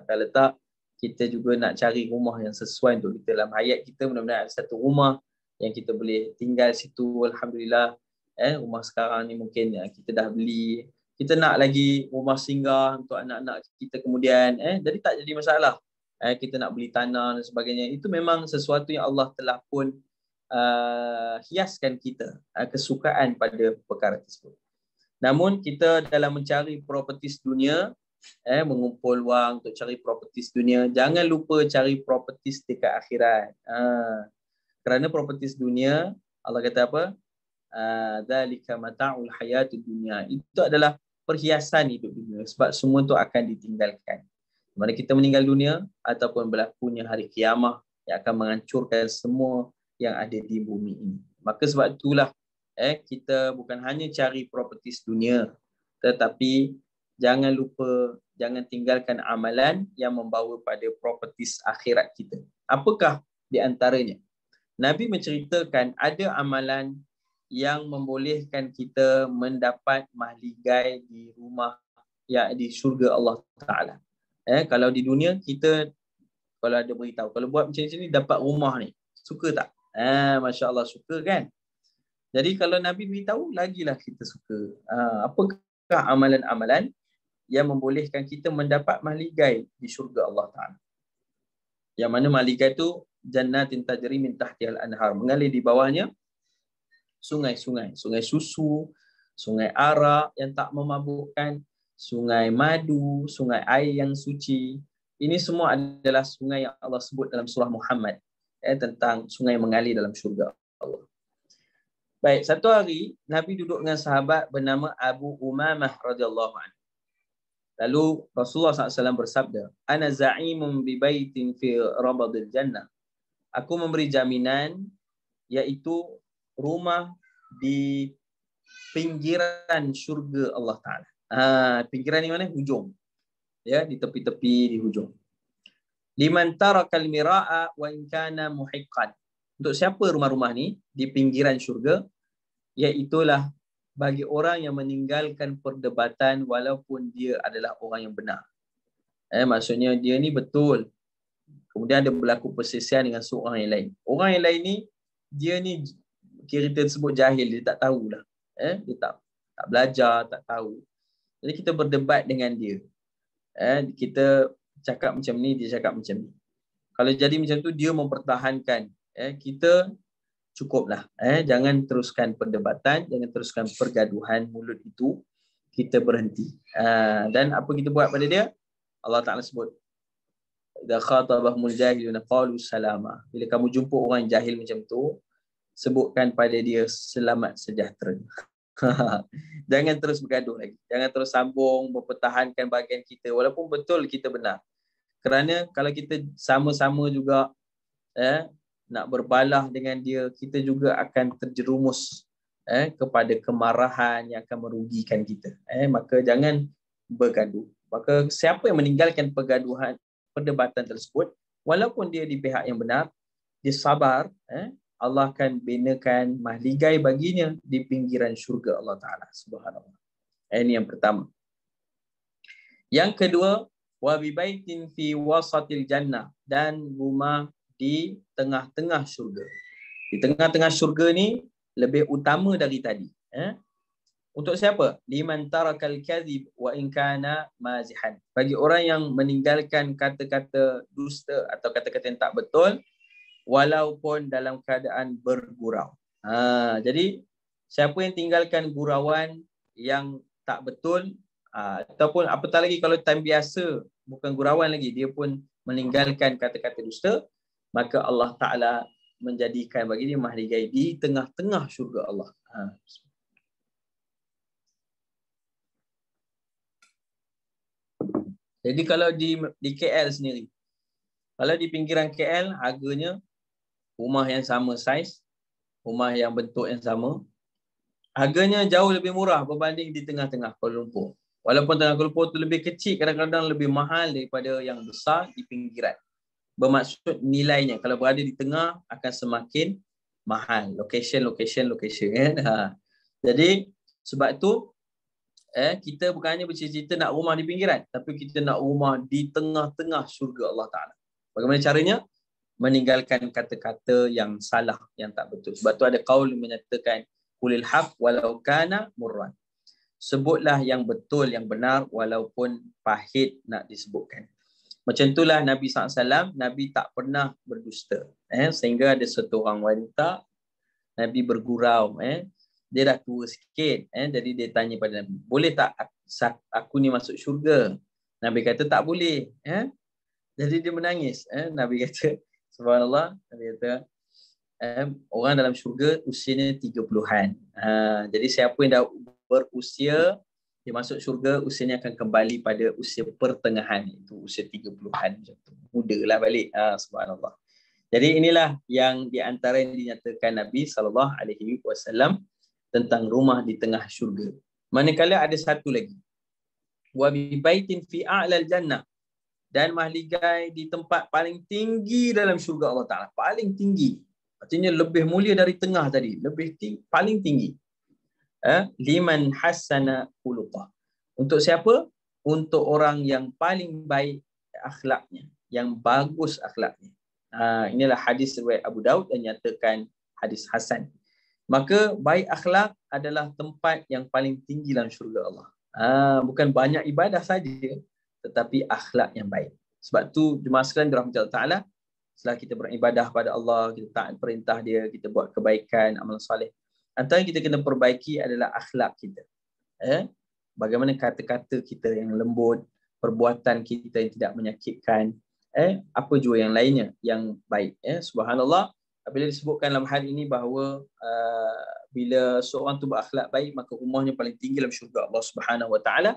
Kalau tak, kita juga nak cari rumah yang sesuai untuk kita dalam hayat kita. Mudah-mudahan ada satu rumah yang kita boleh tinggal situ. Alhamdulillah. Rumah sekarang ni mungkin kita dah beli. Kita nak lagi rumah singgah untuk anak-anak kita kemudian. Jadi tak jadi masalah. Kita nak beli tanah dan sebagainya. Itu memang sesuatu yang Allah telah pun hiaskan kita. Kesukaan pada perkara tersebut. Namun kita dalam mencari properties dunia, mengumpul wang untuk cari properties dunia, jangan lupa cari properties dekat akhirat. Kerana properties dunia, Allah kata apa? Dzalika mata'ul hayatid dunya. Itu adalah perhiasan hidup dunia, sebab semua itu akan ditinggalkan. Mana kita meninggal dunia ataupun berlakunya hari kiamah yang akan menghancurkan semua yang ada di bumi ini. Maka sebab itulah kita bukan hanya cari properties dunia, tetapi jangan lupa, jangan tinggalkan amalan yang membawa pada properties akhirat kita. Apakah di antaranya? Nabi menceritakan ada amalan yang membolehkan kita mendapat mahligai di rumah, ya, di syurga Allah Ta'ala. Kalau di dunia kita, kalau ada beritahu, kalau buat macam ni dapat rumah ni, suka tak? Masya Allah, suka kan? Jadi kalau Nabi beritahu, lagilah kita suka. Apakah amalan-amalan yang membolehkan kita mendapat mahligai di syurga Allah Ta'ala? Yang mana mahligai itu jannatin tajri min tahtihal anhar, mengalir di bawahnya sungai-sungai, sungai susu, sungai arak yang tak memabukkan, sungai madu, sungai air yang suci. Ini semua adalah sungai yang Allah sebut dalam surah Muhammad, tentang sungai mengalir dalam syurga Allah. Baik, satu hari Nabi duduk dengan sahabat bernama Abu Umamah radhiyallahu anhu. Lalu Rasulullah SAW bersabda, "Ana za'imun bi baitin fi rabadil jannah." Aku memberi jaminan, iaitu rumah di pinggiran syurga Allah Ta'ala. Pinggiran ni mana? Hujung. Ya, di tepi-tepi, di hujung. Liman tarakal mira'a wa in kana muhiqqan. Untuk siapa rumah-rumah ni di pinggiran syurga? Iaitulah bagi orang yang meninggalkan perdebatan walaupun dia adalah orang yang benar. Maksudnya dia ni betul, kemudian ada berlaku perselisihan dengan seorang yang lain. Orang yang lain ni, dia ni kita sebut jahil, dia tak tahulah. Dia tak belajar, tak tahu. Jadi kita berdebat dengan dia. Kita cakap macam ni, dia cakap macam ni. Kalau jadi macam tu, dia mempertahankan. Kita cukuplah. Jangan teruskan perdebatan, jangan teruskan pergaduhan mulut itu. Kita berhenti. Dan apa kita buat pada dia? Allah Ta'ala sebut, idza khatabahumul jahiluna qalu salama. Bila kamu jumpa orang jahil macam tu, sebutkan pada dia selamat sejahtera. Jangan terus bergaduh lagi. Jangan terus sambung mempertahankan bahagian kita walaupun betul kita benar. Kerana kalau kita sama-sama juga nak berbalah dengan dia, kita juga akan terjerumus kepada kemarahan yang akan merugikan kita. Maka jangan bergaduh. Maka siapa yang meninggalkan perdebatan tersebut, walaupun dia di pihak yang benar, dia sabar, Allah akan binakan mahligai baginya di pinggiran syurga Allah Ta'ala. Subhanallah. Ini yang pertama. Yang kedua, wa bibaitin fi wasatil jannah, dan rumah di tengah-tengah syurga. Di tengah-tengah syurga ni lebih utama dari tadi. Untuk siapa? Liman tarakal kadhib wa in kana mazihan. Bagi orang yang meninggalkan kata-kata dusta atau kata-kata yang tak betul walaupun dalam keadaan bergurau. Jadi siapa yang tinggalkan gurauan yang tak betul, ataupun apatah lagi kalau time biasa, bukan gurauan lagi, dia pun meninggalkan kata-kata dusta, maka Allah Ta'ala menjadikan bagi dia mahligai di tengah-tengah syurga Allah. Jadi kalau di KL sendiri, kalau di pinggiran KL, harganya rumah yang sama saiz, rumah yang bentuk yang sama, harganya jauh lebih murah berbanding di tengah-tengah Kuala Lumpur. Walaupun tengah Kuala Lumpur tu lebih kecil, kadang-kadang lebih mahal daripada yang besar di pinggiran. Bermaksud nilainya kalau berada di tengah akan semakin mahal. Location kan. Jadi sebab tu kita bukan hanya bercita-cita nak rumah di pinggiran, tapi kita nak rumah di tengah-tengah syurga Allah Ta'ala. Bagaimana caranya? Meninggalkan kata-kata yang salah, yang tak betul. Sebab tu ada qaul menyatakan qulil haq walau kana murran. Sebutlah yang betul, yang benar walaupun pahit nak disebutkan. Macam itulah Nabi SAW, Nabi tak pernah berdusta. Sehingga ada satu orang wanita, Nabi bergurau. Dia dah tua sikit. Jadi dia tanya pada Nabi, boleh tak aku ni masuk syurga? Nabi kata tak boleh. Jadi dia menangis. Nabi kata, subhanallah, Nabi kata, orang dalam syurga usianya 30-an. Jadi siapa yang dah berusia, dia masuk syurga, usianya akan kembali pada usia pertengahan, itu usia 30-an macam tu. Mudalah balik. Subhanallah. Jadi inilah yang di antara yang dinyatakan Nabi SAW tentang rumah di tengah syurga. Manakala ada satu lagi, wa bi baitin fi a'lal jannah, dan mahligai di tempat paling tinggi dalam syurga Allah Ta'ala. Paling tinggi. Artinya lebih mulia dari tengah tadi. Paling tinggi. Liman hassana khuluqah. Untuk siapa? Untuk orang yang paling baik akhlaknya. Yang bagus akhlaknya. Inilah hadis riwayat Abu Daud yang nyatakan hadis hasan. Maka baik akhlak adalah tempat yang paling tinggi dalam syurga Allah. Bukan banyak ibadah saja, tetapi akhlak yang baik. Sebab tu jemaah sekalian dirahmati Allah Ta'ala, setelah kita beribadah pada Allah, kita taat perintah dia, kita buat kebaikan, amal soleh, antara yang kita kena perbaiki adalah akhlak kita. Bagaimana kata-kata kita yang lembut, perbuatan kita yang tidak menyakitkan, apa juga yang lainnya yang baik. Subhanallah, bila disebutkan dalam hal ini bahawa bila seorang tu berakhlak baik, maka rumahnya paling tinggi dalam syurga Allah Subhanahu Wa Ta'ala.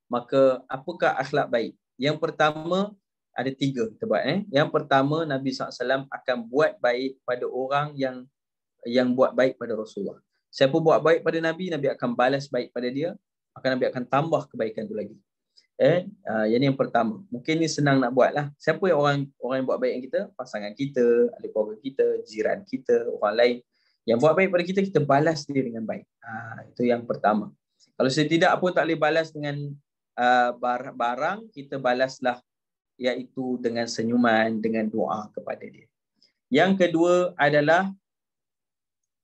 Maka apakah akhlak baik? Yang pertama, ada 3 kita buat. Yang pertama, Nabi SAW akan buat baik pada orang yang buat baik pada Rasulullah. Siapa buat baik pada Nabi, Nabi akan balas baik pada dia, Nabi akan tambah kebaikan tu lagi. Yang ini yang pertama. Mungkin ni senang nak buat lah. Siapa yang orang yang buat baik dengan kita? Pasangan kita, ahli keluarga kita, jiran kita, orang lain. Yang buat baik pada kita, kita balas dia dengan baik. Itu yang pertama. Kalau tidak pun tak boleh balas dengan barang, kita balaslah iaitu dengan senyuman, dengan doa kepada dia. Yang kedua adalah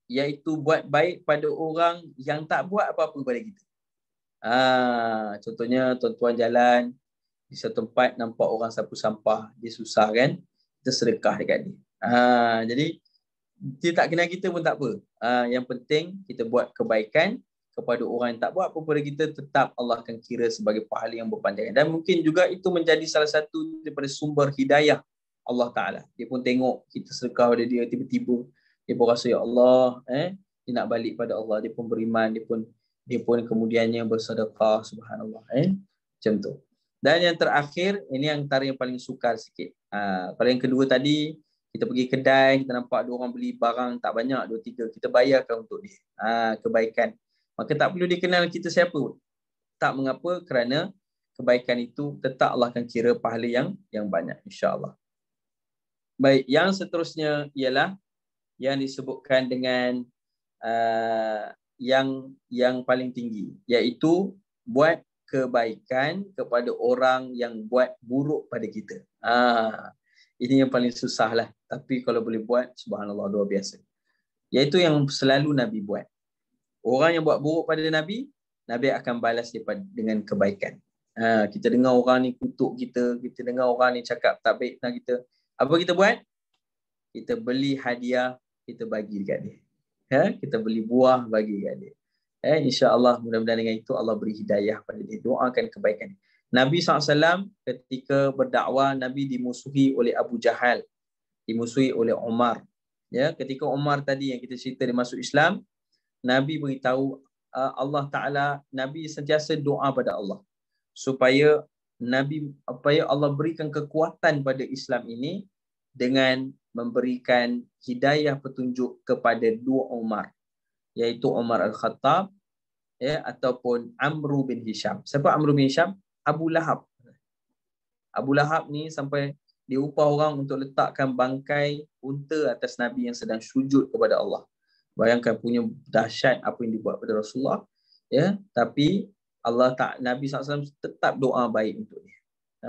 iaitu buat baik pada orang yang tak buat apa-apa kepada kita. Contohnya tuan-tuan jalan, di satu tempat nampak orang sapu sampah, dia susah kan, kita sedekah dekat dia. Jadi dia tak kenal kita pun tak apa. Yang penting kita buat kebaikan kepada orang yang tak buat apa pada kita, tetap Allah akan kira sebagai pahala yang berpanjangan. Dan mungkin juga itu menjadi salah satu daripada sumber hidayah Allah Ta'ala. Dia pun tengok kita sedekah pada dia, tiba-tiba dia pun rasa, ya Allah, dia nak balik pada Allah, dia pun beriman, dia pun kemudiannya bersedekah, subhanallah. Macam tu. Dan yang terakhir, ini antara yang paling sukar sikit. Kalau yang kedua tadi, kita pergi kedai, kita nampak ada orang beli barang tak banyak, 2-3, kita bayarkan untuk dia. Kebaikan. Maka tak perlu dikenal kita siapa pun. Tak mengapa, kerana kebaikan itu tetap Allah akan kira pahala yang banyak, insya-Allah. Baik, yang seterusnya ialah yang disebutkan dengan yang paling tinggi, iaitu buat kebaikan kepada orang yang buat buruk pada kita. Ini yang paling susah lah. Tapi kalau boleh buat, subhanallah, luar biasa. Iaitu yang selalu Nabi buat. Orang yang buat buruk pada Nabi, Nabi akan balas dengan kebaikan. Kita dengar orang ni kutuk kita, kita dengar orang ni cakap tak baik tentang kita. Apa kita buat? Kita beli hadiah, kita bagi dekat dia. Kita beli buah, bagi dekat dia. InsyaAllah, mudah-mudahan dengan itu Allah beri hidayah pada dia. Doakan kebaikan. Nabi SAW ketika berdakwah, Nabi dimusuhi oleh Abu Jahal, dimusuhi oleh Umar. Ketika Umar tadi yang kita cerita dia masuk Islam, Nabi beritahu Allah Ta'ala, Nabi sentiasa doa pada Allah supaya Allah berikan kekuatan pada Islam ini dengan memberikan hidayah petunjuk kepada dua Umar, iaitu Umar Al-Khattab ataupun Amru bin Hisham. Siapa Amru bin Hisham? Abu Lahab. Abu Lahab ni sampai diupah orang untuk letakkan bangkai unta atas Nabi yang sedang sujud kepada Allah. Bayangkan punya dahsyat apa yang dibuat pada Rasulullah. Tapi Nabi SAW tetap doa baik untuk dia.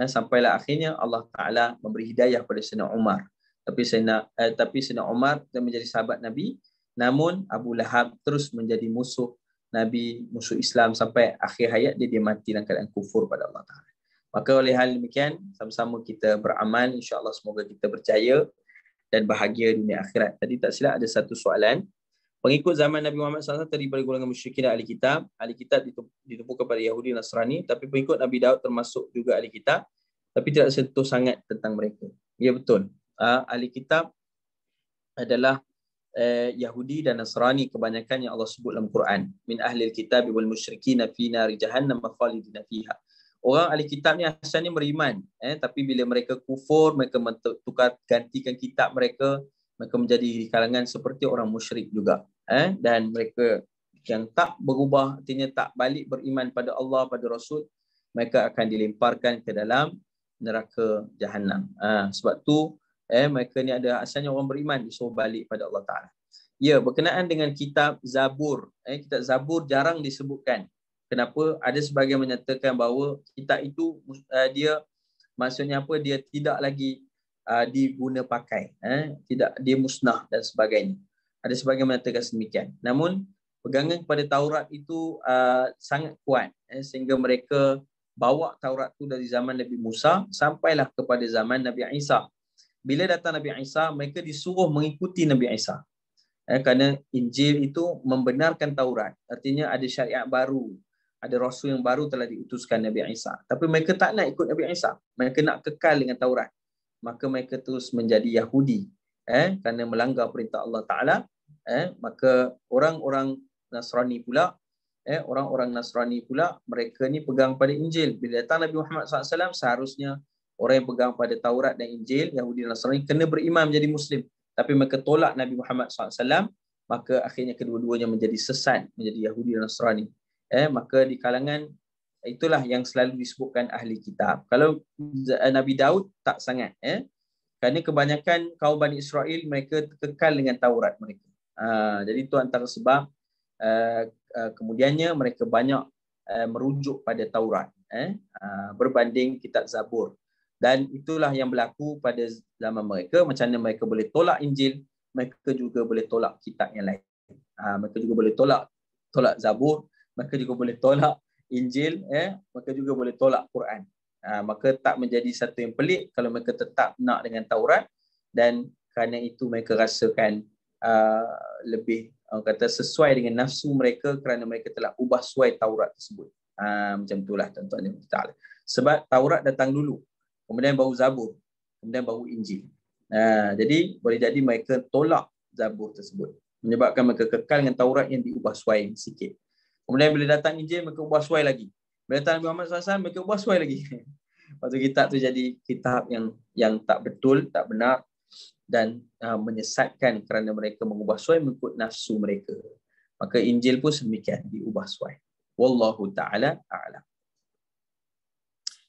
Sampailah akhirnya Allah Ta'ala memberi hidayah pada Sayyidina Umar. Tapi Sayyidina Umar dan menjadi sahabat Nabi. Namun Abu Lahab terus menjadi musuh Nabi, musuh Islam sampai akhir hayat dia mati dalam keadaan kufur pada Allah Ta'ala. Maka oleh hal demikian, sama-sama kita beramal. InsyaAllah semoga kita berjaya dan bahagia dunia akhirat. Tadi tak silap ada satu soalan. Pengikut zaman Nabi Muhammad SAW terdiri dari golongan musyrikin dan ahli kitab. Ahli kitab ditumpukan pada Yahudi dan Nasrani. Tapi pengikut Nabi Daud termasuk juga ahli kitab. Tapi tidak sentuh sangat tentang mereka. Ya, betul. Ahli kitab adalah Yahudi dan Nasrani kebanyakan yang Allah sebut dalam Quran. Min ahlil kitab wal musyrikin fi nari jahannam khalidina fiha. Orang ahli kitab ni asalnya beriman, tapi bila mereka kufur, mereka gantikan kitab mereka menjadi di kalangan seperti orang musyrik juga. Dan mereka yang tak berubah, artinya tak balik beriman pada Allah, pada Rasul, mereka akan dilemparkan ke dalam neraka Jahannam. Sebab tu mereka ni ada asalnya orang beriman, disuruh balik pada Allah Ta'ala. Ya, berkenaan dengan kitab Zabur. Kitab Zabur jarang disebutkan. Kenapa? Ada sebagian menyatakan bahawa kitab itu dia maksudnya apa? Dia tidak lagi diguna pakai, tidak, dia musnah dan sebagainya. Ada sebagian mengatakan demikian. Namun pegangan kepada Taurat itu sangat kuat, sehingga mereka bawa Taurat itu dari zaman Nabi Musa sampailah kepada zaman Nabi Isa. Bila datang Nabi Isa, mereka disuruh mengikuti Nabi Isa. Kerana Injil itu membenarkan Taurat. Artinya ada syariat baru, ada Rasul yang baru telah diutuskan Nabi Isa. Tapi mereka tak nak ikut Nabi Isa. Mereka nak kekal dengan Taurat. Maka mereka terus menjadi Yahudi. Kerana melanggar perintah Allah Ta'ala. Maka orang-orang Nasrani pula, mereka ni pegang pada Injil. Bila datang Nabi Muhammad SAW, seharusnya orang yang pegang pada Taurat dan Injil, Yahudi dan Nasrani, kena beriman menjadi Muslim. Tapi mereka tolak Nabi Muhammad SAW, maka akhirnya kedua-duanya menjadi sesat, menjadi Yahudi dan Nasrani. Maka di kalangan itulah yang selalu disebutkan ahli kitab. Kalau Nabi Daud tak sangat, kerana kebanyakan kaum Bani Israel mereka kekal dengan Taurat mereka. Jadi itu antara sebab kemudiannya mereka banyak merujuk pada Taurat, berbanding kitab Zabur. Dan itulah yang berlaku pada zaman mereka. Macam mana mereka boleh tolak Injil, mereka juga boleh tolak kitab yang lain. Mereka juga boleh tolak Zabur, mereka juga boleh tolak Injil, mereka juga boleh tolak Quran. Maka tak menjadi satu yang pelik kalau mereka tetap nak dengan Taurat, dan kerana itu mereka rasakan lebih kata sesuai dengan nafsu mereka kerana mereka telah ubah suai Taurat tersebut. Macam itulah tuan-tuan dan puan-puan. Sebab Taurat datang dulu, kemudian baru Zabur, kemudian baru Injil. Jadi boleh jadi mereka tolak Zabur tersebut, menyebabkan mereka kekal dengan Taurat yang diubah suai sikit. Kemudian bila datang Injil, mereka ubah suai lagi. Bila datang Muhammad SAW, mereka ubah suai lagi. Lepas tu kitab tu jadi kitab yang tak betul, tak benar, dan menyesatkan kerana mereka mengubah suai mengikut nafsu mereka. Maka Injil pun sedemikian, diubah suai. Wallahu ta'ala a'lam.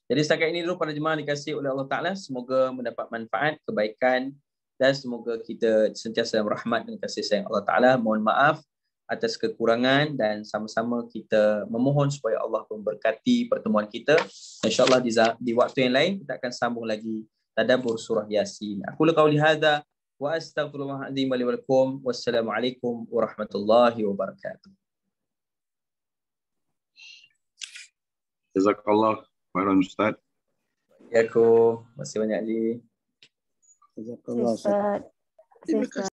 Jadi setakat ini dulu para jemaah dikasihi oleh Allah Ta'ala. Semoga mendapat manfaat, kebaikan, dan semoga kita sentiasa dalam rahmat dan kasih sayang Allah Ta'ala. Mohon maaf atas kekurangan dan sama-sama kita memohon supaya Allah memberkati pertemuan kita. InsyaAllah di waktu yang lain kita akan sambung lagi tadabbur surah Yasin. Aku qauli hadza wa astaghfirullahaladzim wa lakum. Wassalamualaikum warahmatullahi wabarakatuh. Jazakallah khairan Ustaz. Assalamualaikum. Terima kasih banyak, Ji. Jazakallah Ustaz. Terima kasih.